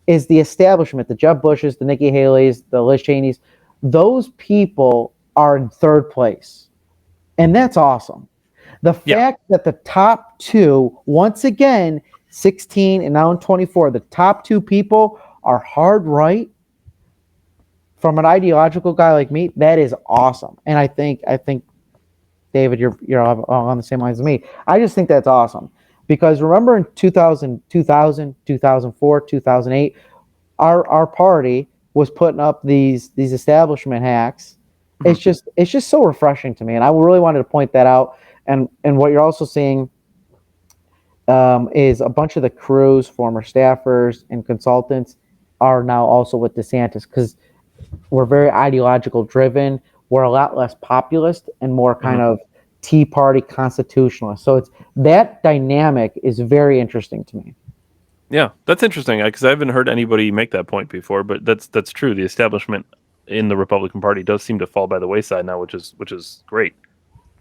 is the establishment, the Jeb Bushes, the Nikki Haley's, the Liz Cheney's. Those people are in third place. And that's awesome. The fact that the top two, once again, 16 and now in 24, the top two people are hard right from an ideological guy like me, that is awesome. And I think David, you're all on the same lines as me. I just think that's awesome. Because remember in 2000, 2004, 2008, our party was putting up these establishment hacks. It's just so refreshing to me, and I really wanted to point that out. And what you're also seeing is a bunch of the Cruz former staffers and consultants are now also with DeSantis, because we're very ideological driven. We're a lot less populist and more kind of Tea Party constitutionalist. So it's that dynamic is very interesting to me. Yeah, that's interesting because I haven't heard anybody make that point before, but that's true. The establishment in the Republican Party does seem to fall by the wayside now, which is great,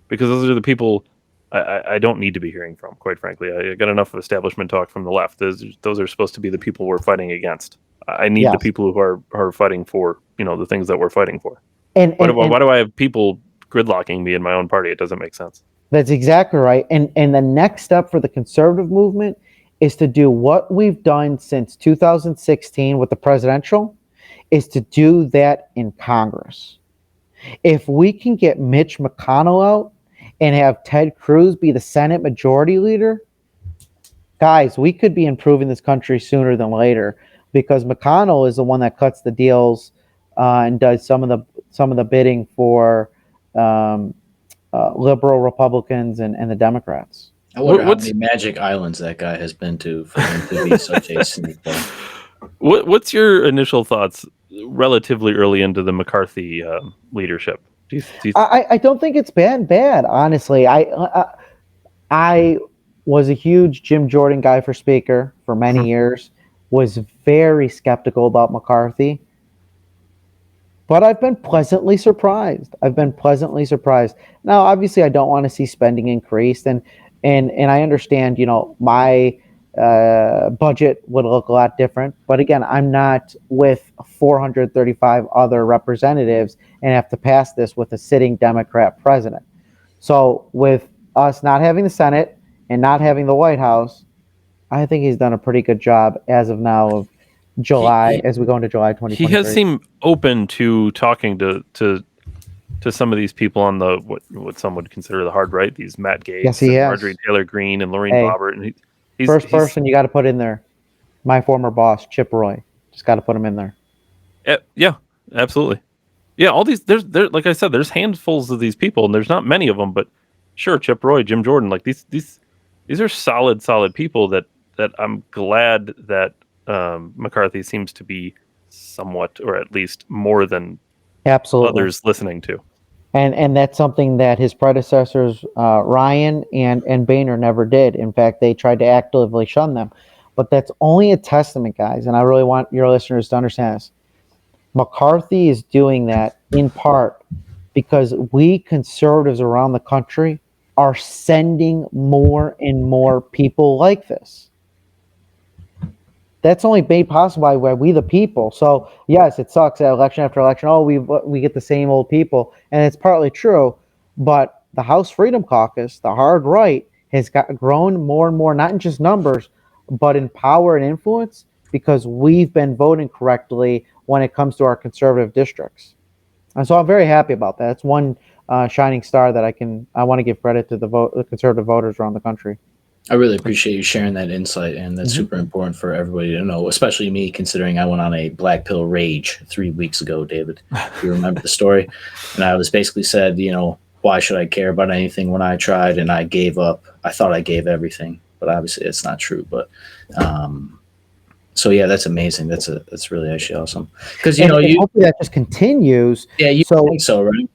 because those are the people I don't need to be hearing from. Quite frankly, I got enough of establishment talk from the left. Those are supposed to be the people we're fighting against. I need the people who are fighting for the things that we're fighting for. And why do I have people gridlocking me in my own party? It doesn't make sense. That's exactly right. And the next step for the conservative movement is to do what we've done since 2016 with the presidential, is to do that in Congress. If we can get Mitch McConnell out and have Ted Cruz be the Senate Majority Leader, guys, we could be improving this country sooner than later, because McConnell is the one that cuts the deals and does some of the bidding for liberal Republicans and the Democrats. I wonder how many magic islands that guy has been to for him to be such a sneaker. What's your initial thoughts relatively early into the McCarthy leadership? I don't think it's bad, honestly. I was a huge Jim Jordan guy for Speaker for many years, was very skeptical about McCarthy. But I've been pleasantly surprised. Now, obviously, I don't want to see spending increased, and I understand, my budget would look a lot different. But again, I'm not with 435 other representatives and have to pass this with a sitting Democrat president. So with us not having the Senate and not having the White House, I think he's done a pretty good job as of now of July, as we go into July 2023. He has seemed open to talking to some of these people on the what some would consider the hard right, these Matt Gaetz, yes, he has. Marjorie Taylor Greene, and Lorraine Boebert. And he's person you got to put in there, my former boss, Chip Roy. Just got to put him in there. Yeah, absolutely. Yeah, all these there's like I said, there's handfuls of these people, and there's not many of them, but sure, Chip Roy, Jim Jordan, like these are solid people that I'm glad that McCarthy seems to be somewhat, or at least more than others listening to. And that's something that his predecessors, Ryan and Boehner, never did. In fact, they tried to actively shun them. But that's only a testament, guys, and I really want your listeners to understand this. McCarthy is doing that in part because we conservatives around the country are sending more and more people like this. That's only made possible by we the people. So yes, it sucks that election after election, we get the same old people, and it's partly true. But the House Freedom Caucus, the hard right, has grown more and more, not in just numbers, but in power and influence, because we've been voting correctly when it comes to our conservative districts. And so I'm very happy about that. It's one shining star that I want to give credit to the conservative voters around the country. I really appreciate you sharing that insight, and that's super important for everybody to know, especially me, considering I went on a black pill rage 3 weeks ago, David. You remember the story? And I was basically said, why should I care about anything when I tried and I gave up? I thought I gave everything, but obviously it's not true. But so yeah, that's amazing. That's really actually awesome. Because hopefully that just continues. Yeah, you think so, right?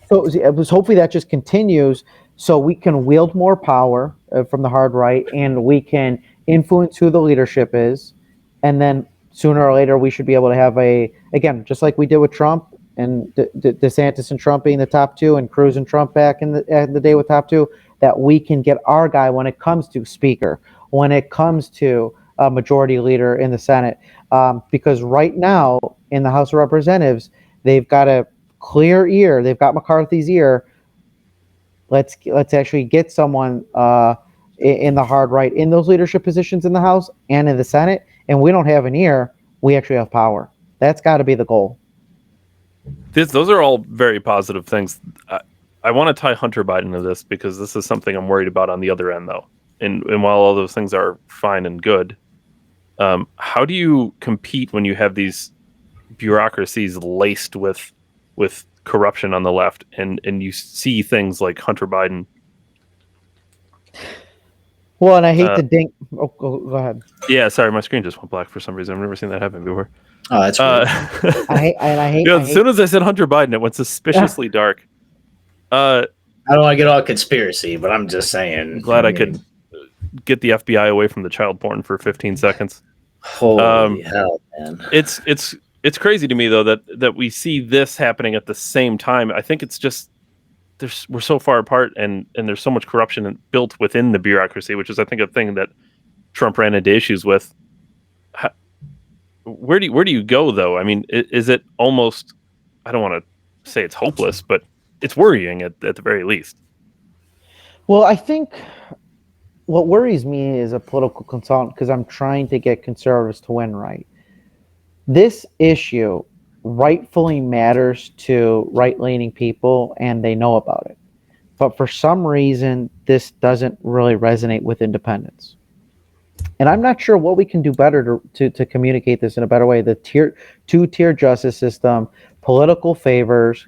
So it was hopefully that just continues, so we can wield more power from the hard right, and we can influence who the leadership is, and then sooner or later we should be able to have again, just like we did with Trump and DeSantis and Trump being the top two, and Cruz and Trump back in the day with top two, that we can get our guy when it comes to Speaker, when it comes to a Majority Leader in the Senate, because right now in the House of Representatives they've got a clear ear, they've got McCarthy's ear. Let's actually get someone in the hard right in those leadership positions in the House and in the Senate. And we don't have an ear; we actually have power. That's got to be the goal. Those are all very positive things. I want to tie Hunter Biden to this because this is something I'm worried about on the other end, though. And while all those things are fine and good, how do you compete when you have these bureaucracies laced with corruption on the left, and you see things like Hunter Biden? Well, and I hate to dink. Oh, go ahead. Yeah, sorry, my screen just went black for some reason. I've never seen that happen before. Oh, that's weird. I hate. As soon as I said Hunter Biden, it went suspiciously dark. I don't want to get all conspiracy, but I'm just saying. Glad I could get the FBI away from the child porn for 15 seconds. Holy hell, man! It's It's crazy to me though that we see this happening at the same time. I think it's just we're so far apart, and there's so much corruption built within the bureaucracy, which is I think a thing that Trump ran into issues with. Where do you go though? I mean, is it almost? I don't want to say it's hopeless, but it's worrying at the very least. Well, I think what worries me as a political consultant, because I'm trying to get conservatives to win right. This issue rightfully matters to right-leaning people, and they know about it. But for some reason, this doesn't really resonate with independents. And I'm not sure what we can do better to communicate this in a better way. The two-tier justice system, political favors.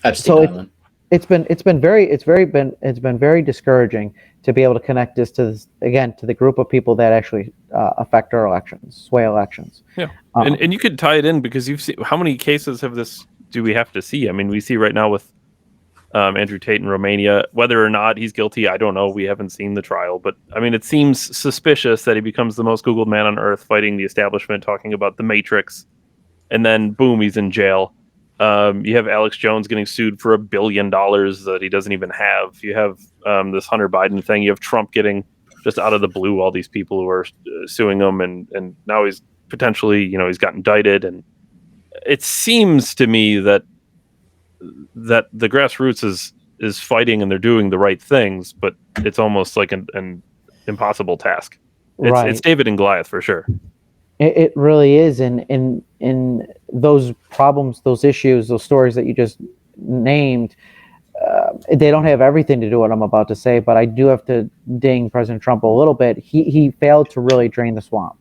Epstein It's been very discouraging to be able to connect this to the group of people that actually affect our elections, sway elections. Yeah, and you could tie it in because you've seen how many cases of this do we have to see? I mean, we see right now with Andrew Tate in Romania, whether or not he's guilty, I don't know. We haven't seen the trial, but I mean, it seems suspicious that he becomes the most Googled man on earth, fighting the establishment, talking about the Matrix, and then boom, he's in jail. You have Alex Jones getting sued for $1 billion that he doesn't even have. You have this Hunter Biden thing. You have Trump getting just out of the blue all these people who are suing him, and now he's potentially, he's got indicted. And it seems to me that the grassroots is fighting and they're doing the right things, but it's almost like an impossible task. It's David and Goliath for sure. It really is, and those problems, those issues, those stories that you just named, they don't have everything to do with what I'm about to say, but I do have to ding President Trump a little bit. He failed to really drain the swamp,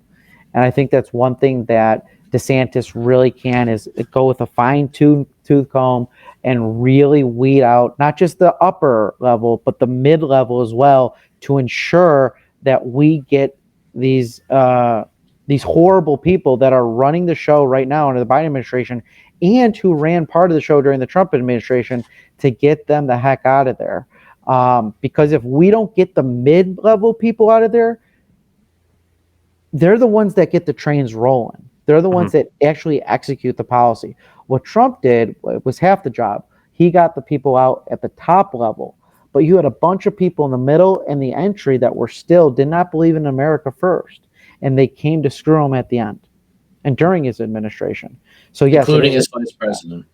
and I think that's one thing that DeSantis really can is go with a fine-tooth comb and really weed out not just the upper level, but the mid-level as well, to ensure that we get these horrible people that are running the show right now under the Biden administration and who ran part of the show during the Trump administration, to get them the heck out of there. Because if we don't get the mid-level people out of there, they're the ones that get the trains rolling. They're the ones that actually execute the policy. What Trump did was half the job. He got the people out at the top level, but you had a bunch of people in the middle and the entry that did not believe in America first. And they came to screw him at the end and during his administration. So yes, including his vice president,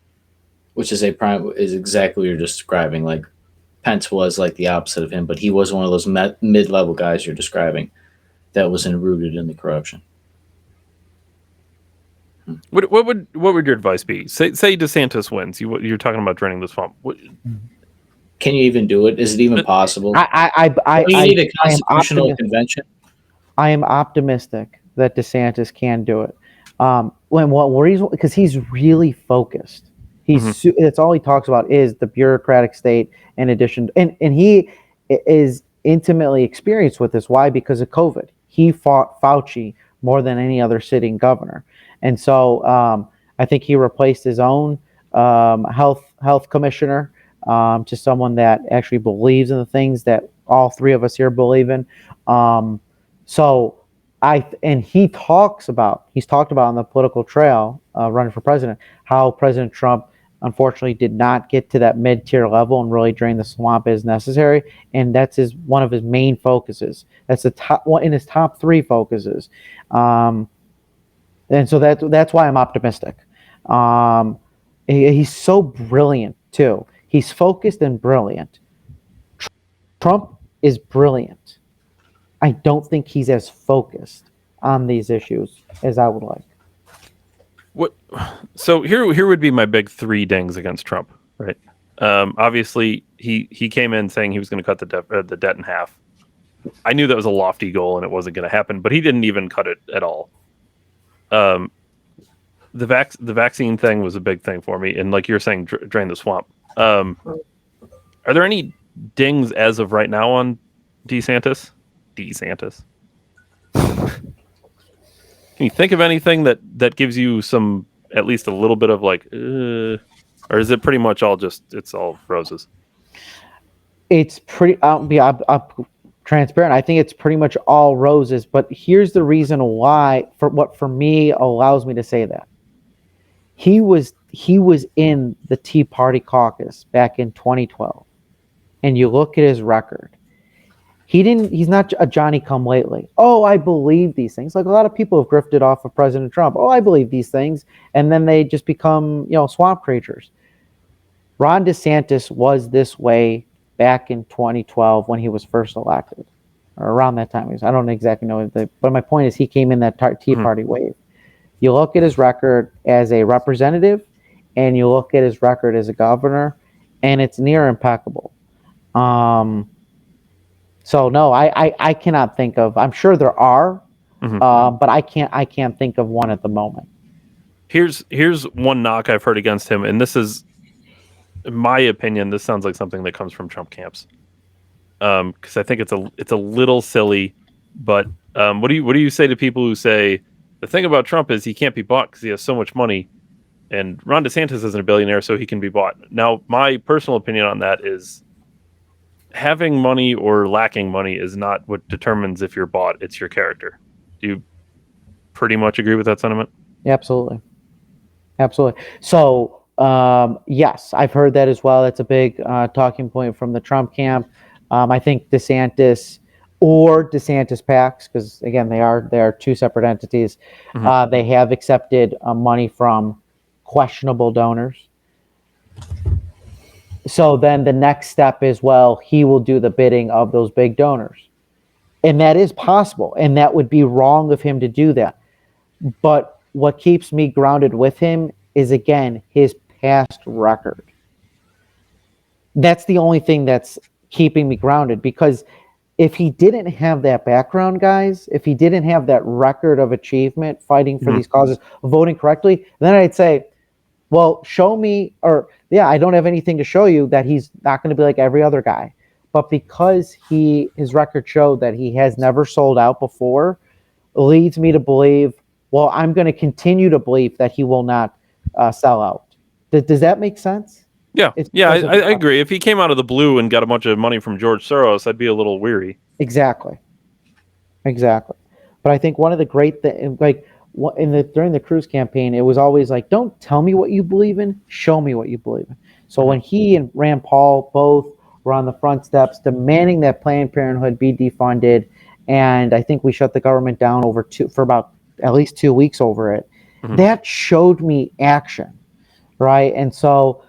which is is exactly what you're describing. Like Pence was like the opposite of him, but he was one of those mid-level guys you're describing that was rooted in the corruption. What would your advice be? Say DeSantis wins. You're talking about draining the swamp. Can you even do it? Is it even possible? You need a constitutional convention. I am optimistic that DeSantis can do it. Because he's really focused. That's all he talks about is the bureaucratic state. In addition, and he is intimately experienced with this. Why? Because of COVID. He fought Fauci more than any other sitting governor, and so I think he replaced his own health commissioner to someone that actually believes in the things that all three of us here believe in. He's talked about on the political trail running for president how President Trump unfortunately did not get to that mid-tier level and really drain the swamp as necessary, and that's one of his main focuses. That's the top one in his top three focuses, and so that's why I'm optimistic. He's so brilliant too. He's focused and brilliant. Trump is brilliant. I don't think he's as focused on these issues as I would like. So here would be my big three dings against Trump, right? Obviously, he came in saying he was going to cut the debt in half. I knew that was a lofty goal and it wasn't going to happen, but he didn't even cut it at all. The vaccine thing was a big thing for me, and like you're saying, drain the swamp. Are there any dings as of right now on DeSantis? Can you think of anything that gives you some, at least a little bit of like, or is it pretty much all it's all roses? It's pretty. I'll transparent. I think it's pretty much all roses. But here's the reason why, for me allows me to say that. He was in the Tea Party caucus back in 2012, and you look at his record. He's not a Johnny come lately. Oh, I believe these things. Like a lot of people have grifted off of President Trump. Oh, I believe these things, and then they just become swamp creatures. Ron DeSantis was this way back in 2012 when he was first elected, or around that time. I don't exactly know, but my point is he came in that Tea Party wave. You look at his record as a representative, and you look at his record as a governor, and it's near impeccable. So no, I cannot think of. I'm sure there are, but I can't think of one at the moment. Here's one knock I've heard against him, and this is, in my opinion, this sounds like something that comes from Trump camps. Because I think it's a little silly, but what do you say to people who say the thing about Trump is he can't be bought because he has so much money, and Ron DeSantis isn't a billionaire, so he can be bought. Now, my personal opinion on that is having money or lacking money is not what determines if you're bought. It's your character. Do you pretty much agree with that sentiment? Absolutely. So, yes, I've heard that as well. That's a big talking point from the Trump camp. I think DeSantis or DeSantis PACs, because again, they are two separate entities. They have accepted money from questionable donors. So then the next step is, well, he will do the bidding of those big donors. And that is possible. And that would be wrong of him to do that. But what keeps me grounded with him is, again, his past record. That's the only thing that's keeping me grounded. Because if he didn't have that background, guys, if he didn't have that record of achievement, fighting for these causes, voting correctly, then I'd say, well, show me, or I don't have anything to show you that he's not going to be like every other guy. But because his record showed that he has never sold out before, leads me to believe, well, I'm going to continue to believe that he will not sell out. Does that make sense? Yeah, I agree. If he came out of the blue and got a bunch of money from George Soros, I'd be a little weary. Exactly. But I think one of the great things, like during the Cruz campaign, it was always like, don't tell me what you believe in, show me what you believe in. So when he and Rand Paul both were on the front steps demanding that Planned Parenthood be defunded, and I think we shut the government down for about at least 2 weeks over it, that showed me action, right? And so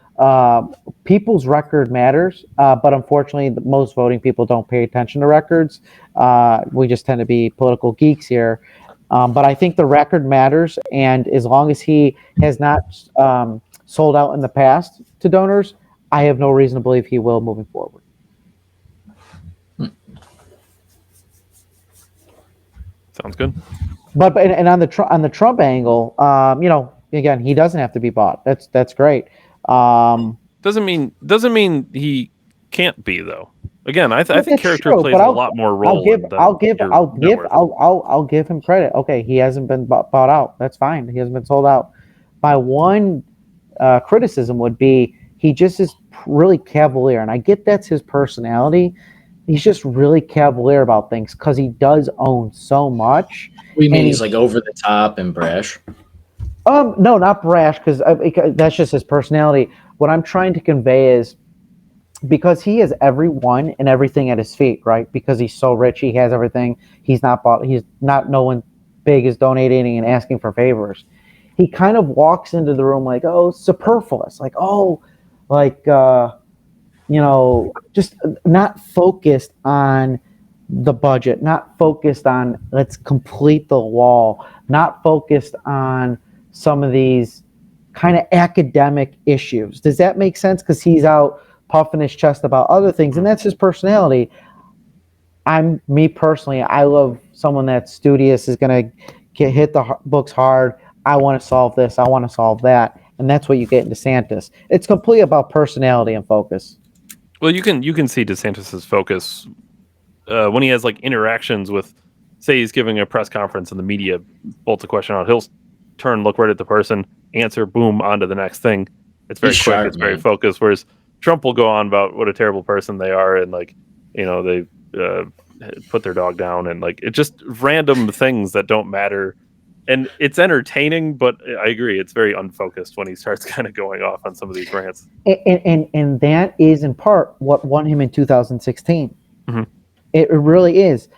people's record matters, but unfortunately, most voting people don't pay attention to records. We just tend to be political geeks here. But I think the record matters, and as long as he has not sold out in the past to donors, I have no reason to believe he will moving forward. Sounds good. But on the Trump angle, again, he doesn't have to be bought. That's great. Doesn't mean he can't be, though. Again, I think character plays a lot more role. I'll give him credit. Okay, he hasn't been bought out. That's fine. He hasn't been sold out. My one criticism would be he just is really cavalier, and I get that's his personality. He's just really cavalier about things because he does own so much. What do you mean he's like over the top and brash? No, not brash, because that's just his personality. What I'm trying to convey is, because he has everyone and everything at his feet, right? Because he's so rich, he has everything. He's not bought. He's not. No one big is donating and asking for favors. He kind of walks into the room like, oh, superfluous, like, just not focused on the budget, not focused on let's complete the wall, not focused on some of these kind of academic issues. Does that make sense? Because he's out puffing his chest about other things, and that's his personality. Me personally, I love someone that's studious, is going to hit the books hard. I want to solve this. I want to solve that. And that's what you get in DeSantis. It's completely about personality and focus. Well, you can see DeSantis's focus when he has like interactions with, say he's giving a press conference and the media bolts a question out. He'll turn, look right at the person, answer, boom, on to the next thing. It's very quick. Sharp, it's very focused. Whereas Trump will go on about what a terrible person they are, and like, they put their dog down, and like, it just random things that don't matter. And it's entertaining, but I agree, it's very unfocused when he starts kind of going off on some of these rants. And that is in part what won him in 2016. Mhm. It really is.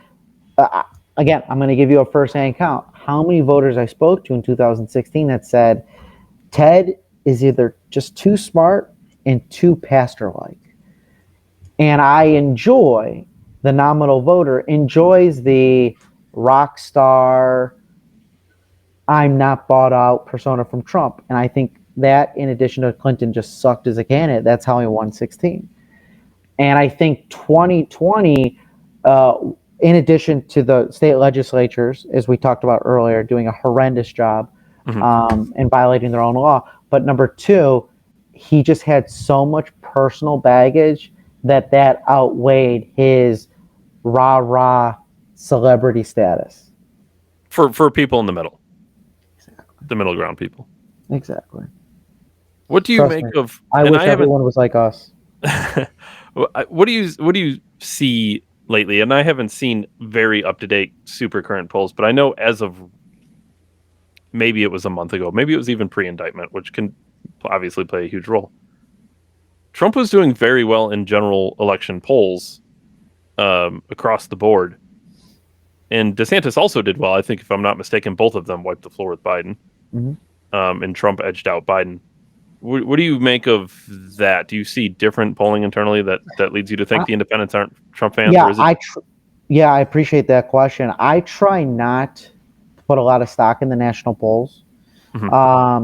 Again, I'm going to give you a first-hand count. How many voters I spoke to in 2016 that said Ted is either just too smart and too pastor-like. And I enjoy, the nominal voter enjoys the rock star, I'm not bought out persona from Trump. And I think that, in addition to Clinton just sucked as a candidate, that's how he won 16. And I think 2020, in addition to the state legislatures, as we talked about earlier, doing a horrendous job and violating their own law. But number two, he just had so much personal baggage that outweighed his rah-rah celebrity status. For people in the middle. Exactly. The middle ground people. Exactly. What do you Trust make me, of... I wish everyone was like us. What do you see lately? And I haven't seen very up-to-date, super current polls, but I know as of maybe it was a month ago, maybe it was even pre-indictment, which can obviously play a huge role. Trump was doing very well in general election polls across the board. And DeSantis also did well. I think, if I'm not mistaken, both of them wiped the floor with Biden. And Trump edged out Biden. What do you make of that? Do you see different polling internally that leads you to think the independents aren't Trump fans? Yeah, or is it... I appreciate that question. I try not to put a lot of stock in the national polls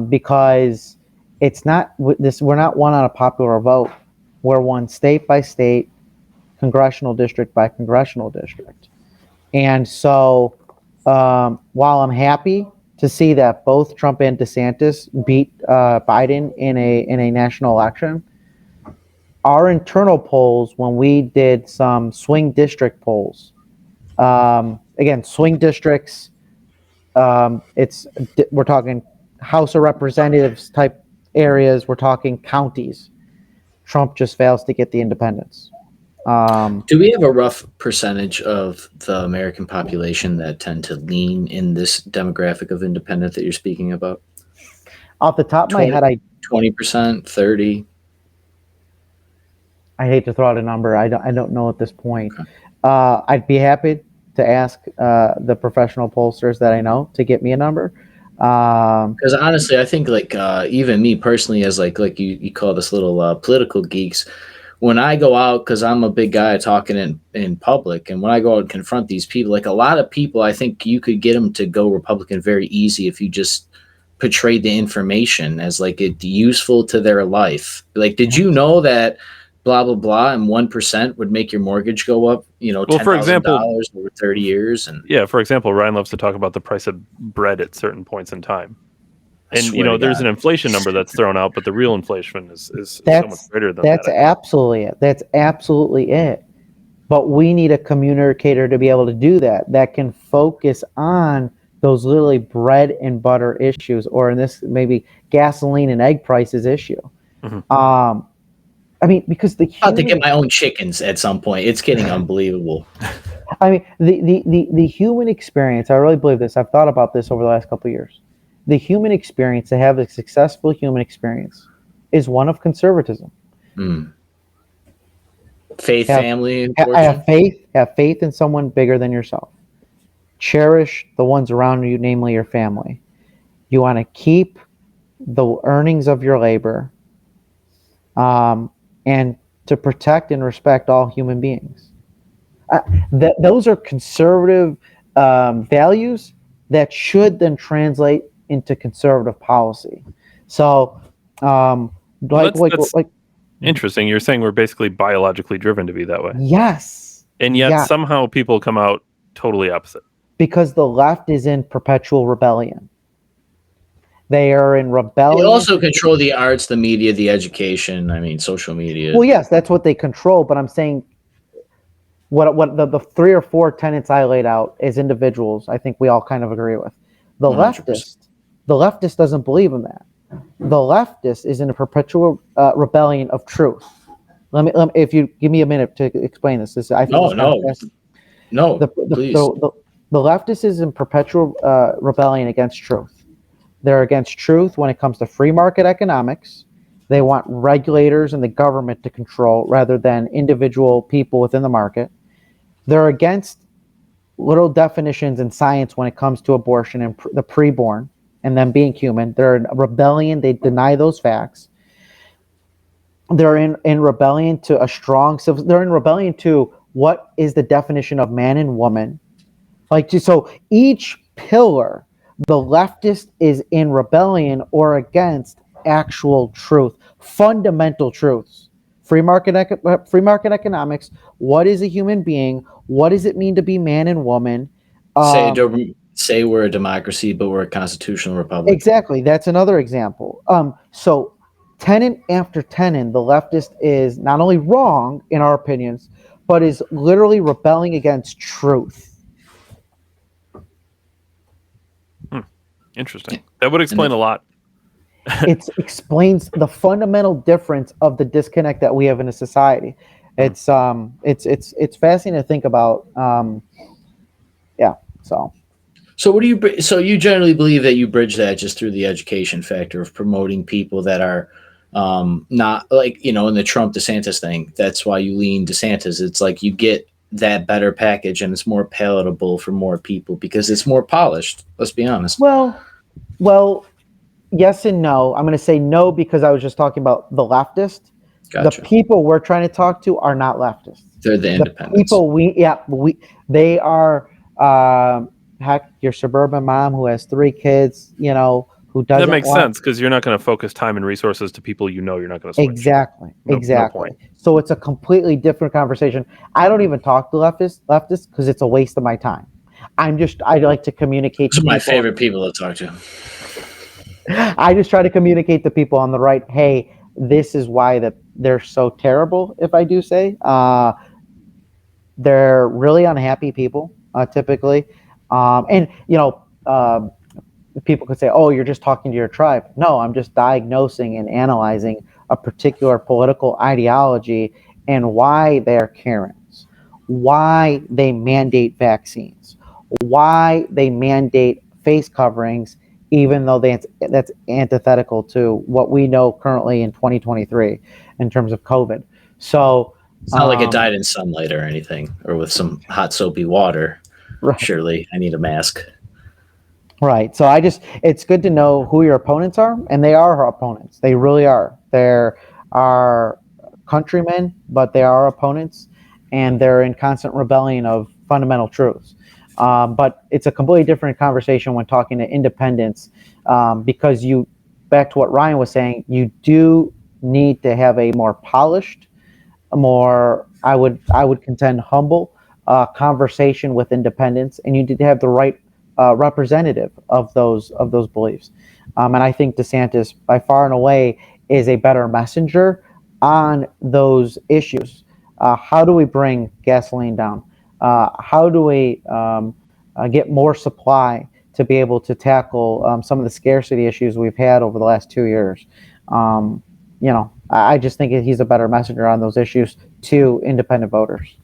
because it's not this. We're not one on a popular vote. We're one state by state, congressional district by congressional district. And so, while I'm happy to see that both Trump and DeSantis beat Biden in a national election, our internal polls, when we did some swing district polls, again, swing districts, we're talking House of Representatives type areas, we're talking counties. Trump just fails to get the independents. Do we have a rough percentage of the American population that tend to lean in this demographic of independent that you're speaking about? Off the top of my head, 20%, 30%. I hate to throw out a number. I don't know at this point. Okay. I'd be happy to ask the professional pollsters that I know to get me a number. Because honestly, I think even me personally, as like you call this little political geeks, when I go out, because I'm a big guy talking in public, and when I go out and confront these people, like a lot of people, I think you could get them to go Republican very easy if you just portrayed the information as like it useful to their life. Like, did you know that blah blah blah and 1% would make your mortgage go up? $10,000 over 30 years. And yeah, for example, Ryan loves to talk about the price of bread at certain points in time. And there's an inflation number that's thrown out, but the real inflation is so much greater than that. That's absolutely it. That's absolutely it. But we need a communicator to be able to do that can focus on those literally bread and butter issues, or in this, maybe gasoline and egg prices issue. I mean, because I'm about to get my own chickens at some point. It's getting unbelievable. I mean, the human experience, I really believe this. I've thought about this over the last couple of years. The human experience, to have a successful human experience, is one of conservatism. Faith, family, have faith in someone bigger than yourself. Cherish the ones around you, namely your family. You want to keep the earnings of your labor, and to protect and respect all human beings. Those are conservative values that should then translate into conservative policy. So, that's interesting. You're saying we're basically biologically driven to be that way. Yes. And yet somehow people come out totally opposite. Because the left is in perpetual rebellion. They are in rebellion. They also control the arts, the media, the education. I mean, social media. Well, yes, that's what they control. But I'm saying what the 3 or 4 tenets I laid out as individuals, I think we all kind of agree with. The 100%. The leftist doesn't believe in that. The leftist is in a perpetual rebellion of truth. Let me, if you give me a minute to explain this. No, The, please. the leftist is in perpetual rebellion against truth. They're against truth when it comes to free market economics. They want regulators and the government to control rather than individual people within the market. They're against little definitions in science when it comes to abortion and the preborn and them being human. They're in rebellion. They deny those facts. They're in rebellion to a strong civil. They're in rebellion to what is the definition of man and woman. So each pillar, the leftist is in rebellion or against actual truth, fundamental truths. Free market economics. What is a human being? What does it mean to be man and woman? Say we're a democracy, but we're a constitutional republic. Exactly. That's another example. So tenant after tenant, the leftist is not only wrong in our opinions, but is literally rebelling against truth. Interesting. That would explain a lot. It explains the fundamental difference of the disconnect that we have in a society. It's fascinating to think about. So what do you? So you generally believe that you bridge that just through the education factor of promoting people that are not like, in the Trump DeSantis thing. That's why you lean DeSantis. It's like you get that better package and it's more palatable for more people because it's more polished. Let's be honest. Well, yes and no. I'm going to say no because I was just talking about the leftist. Gotcha. The people we're trying to talk to are not leftists. They're the independents. People they are heck, your suburban mom who has 3 kids, who doesn't. That makes sense because you're not going to focus time and resources to people you're not going to switch. Exactly. No Exactly. So it's a completely different conversation. I don't even talk to leftists because it's a waste of my time. I like to communicate. Those are my favorite people to talk to. I just try to communicate to people on the right. Hey, this is why they're so terrible. If I do say, they're really unhappy people typically, and people could say, "Oh, you're just talking to your tribe." No, I'm just diagnosing and analyzing a particular political ideology and why they're Karens, why they mandate vaccines, why they mandate face coverings, even though that's antithetical to what we know currently in 2023 in terms of COVID. So it's not like it died in sunlight or anything, or with some hot soapy water. Right. Surely I need a mask. Right. So it's good to know who your opponents are, and they are our opponents. They really are. They're our countrymen, but they are our opponents, and they're in constant rebellion of fundamental truths. But it's a completely different conversation when talking to independents, because back to what Ryan was saying, you do need to have a more polished, more, I would contend, humble conversation with independents, and you need to have the right representative of those beliefs. And I think DeSantis, by far and away, is a better messenger on those issues. How do we bring gasoline down? How do we get more supply to be able to tackle some of the scarcity issues we've had over the last 2 years? I just think he's a better messenger on those issues to independent voters.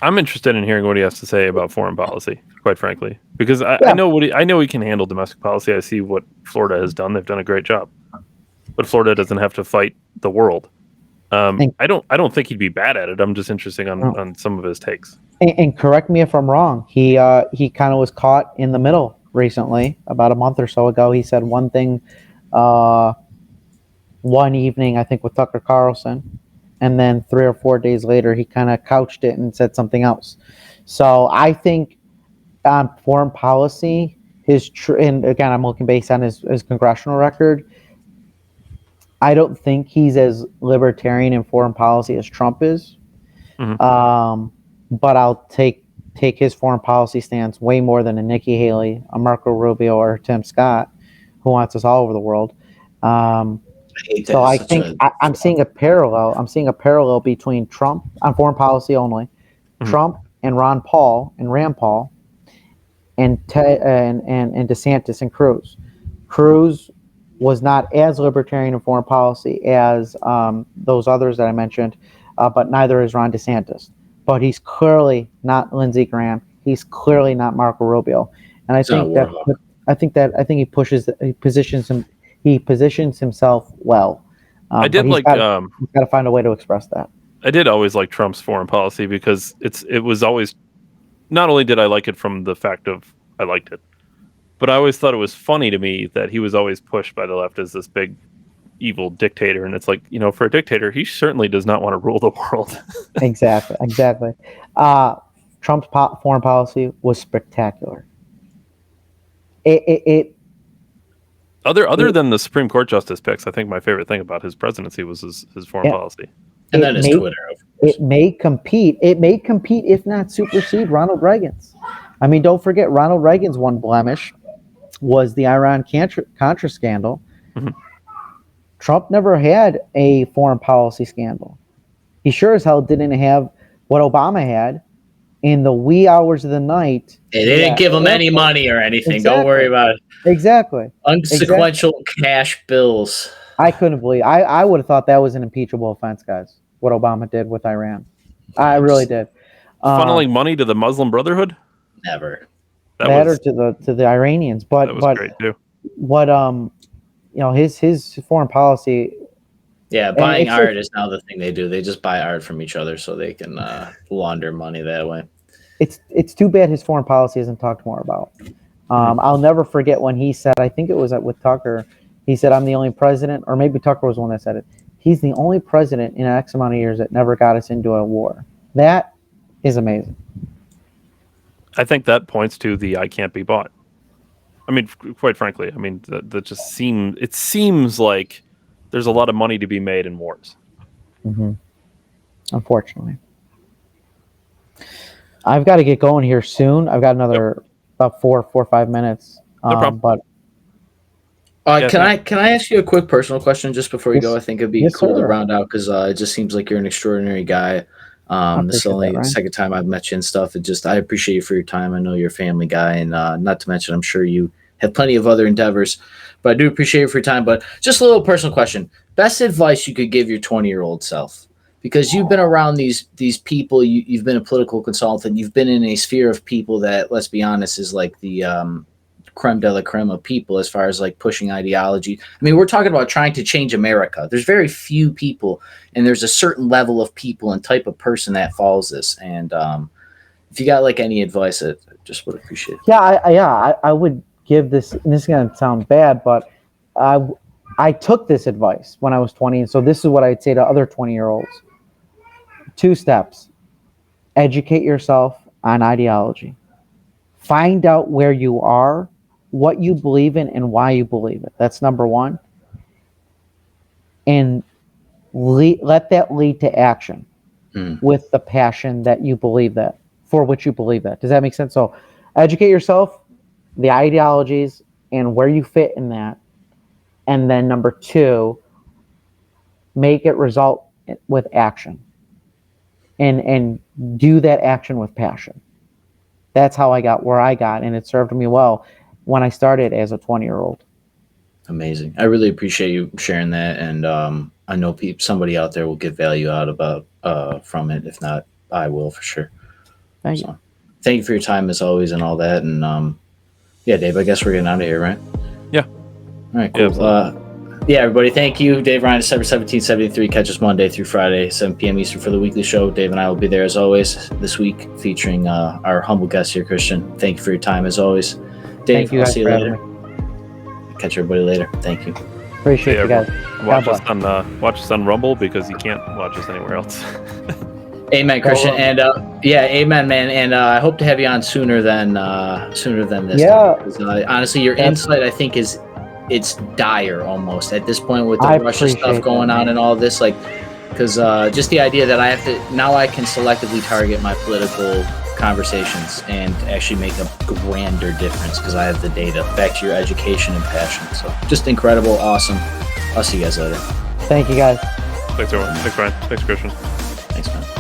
I'm interested in hearing what he has to say about foreign policy, quite frankly, because I know he can handle domestic policy. I see what Florida has done; they've done a great job. But Florida doesn't have to fight the world. I don't think he'd be bad at it. I'm just interested on some of his takes. And correct me if I'm wrong. He kind of was caught in the middle recently. About a month or so ago, he said one thing one evening, I think, with Tucker Carlson. And then 3 or 4 days later, he kind of couched it and said something else. So I think on foreign policy, and again, I'm looking based on his congressional record, I don't think he's as libertarian in foreign policy as Trump is. Mm-hmm. But I'll take his foreign policy stance way more than a Nikki Haley, a Marco Rubio, or Tim Scott, who wants us all over the world. So I think I'm seeing a parallel. I'm seeing a parallel between Trump on foreign policy only, mm-hmm. Trump and Ron Paul and Rand Paul, and DeSantis and Cruz. Cruz was not as libertarian in foreign policy as those others that I mentioned, but neither is Ron DeSantis. but he's clearly not Lindsey Graham. He's clearly not Marco Rubio, and I think he positions himself well. I did he's got to find a way to express that. I did always like Trump's foreign policy because it was always, not only did I like it from the fact of I liked it, but I always thought it was funny to me that he was always pushed by the left as this big evil dictator, and it's like, for a dictator, he certainly does not want to rule the world. Exactly. Trump's foreign policy was spectacular. Other than the Supreme Court justice picks, I think my favorite thing about his presidency was his foreign policy. And then his Twitter. It may compete, if not supersede Ronald Reagan's. I mean, don't forget, Ronald Reagan's one blemish was the Iran-Contra scandal. Mm-hmm. Trump never had a foreign policy scandal. He sure as hell didn't have what Obama had in the wee hours of the night. They didn't give him any money or anything. Exactly. Don't worry about it. Exactly. Unsequential cash bills. I couldn't believe. I would have thought that was an impeachable offense, guys. What Obama did with Iran, I really did. Funneling money to the Muslim Brotherhood? Never. Or to the Iranians, but that was great too. What his foreign policy. Yeah, buying art is now the thing they do. They just buy art from each other so they can launder money that way. It's too bad his foreign policy isn't talked more about. I'll never forget when he said, I think it was with Tucker, he said, I'm the only president, or maybe Tucker was the one that said it. He's the only president in X amount of years that never got us into a war. That is amazing. I think that points to the I can't be bought. I mean, quite frankly, that just seems like there's a lot of money to be made in wars. Mm-hmm. Unfortunately. I've got to get going here soon. I've got another about 4 or 5 minutes. No problem. But can I ask you a quick personal question just before you go? I think it'd be cool to round out because it just seems like you're an extraordinary guy. This is only the second time I've met you and stuff. I appreciate you for your time. I know you're a family guy, and not to mention, I'm sure you have plenty of other endeavors. But I do appreciate you for your time. But just a little personal question: best advice you could give your 20-year-old self, because you've been around these people. You've been a political consultant. You've been in a sphere of people that, let's be honest, is like the creme de la creme of people as far as like pushing ideology. I mean, we're talking about trying to change America. There's very few people, and there's a certain level of people and type of person that follows this. And if you got like any advice, I just would appreciate it. I would give this, and this is going to sound bad, but I took this advice when I was 20. And so this is what I'd say to other 20-year-olds. 2 steps. Educate yourself on ideology. Find out where you are, what you believe in, and why you believe it. That's number 1. And let that lead to action with the passion that you believe that, for which you believe that. Does that make sense? So educate yourself, the ideologies, and where you fit in that. And then number 2, make it result with action. And do that action with passion. That's how I got where I got, and it served me well when I started as a 20-year-old. Amazing. I really appreciate you sharing that, and I know somebody out there will get value out from it. If not, I will for sure. Thank you. Thank you for your time as always and all that. And Dave, I guess we're getting out of here, right? Yeah. All right, cool. Yeah, everybody, thank you. Dave Ryan, December 1773. Catch us Monday through Friday, 7 p.m. Eastern for the weekly show. Dave and I will be there as always this week, featuring our humble guest here, Christian. Thank you for your time as always. Dave, I'll see you later. Catch everybody later. Thank you. Appreciate you guys. Watch us on Rumble, because you can't watch us anywhere else. Amen, Christian. And amen, man. And I hope to have you on sooner than this. Yeah. Time. Honestly, your insight, I think, it's dire almost at this point with the Russia stuff going on and all this, because just the idea that I can selectively target my political conversations and actually make a grander difference because I have the data. Back to your education and passion. So just incredible, awesome. I'll see you guys later. Thank you, guys. Thanks, everyone. Thanks, Ryan. Thanks, Christian. Thanks, man.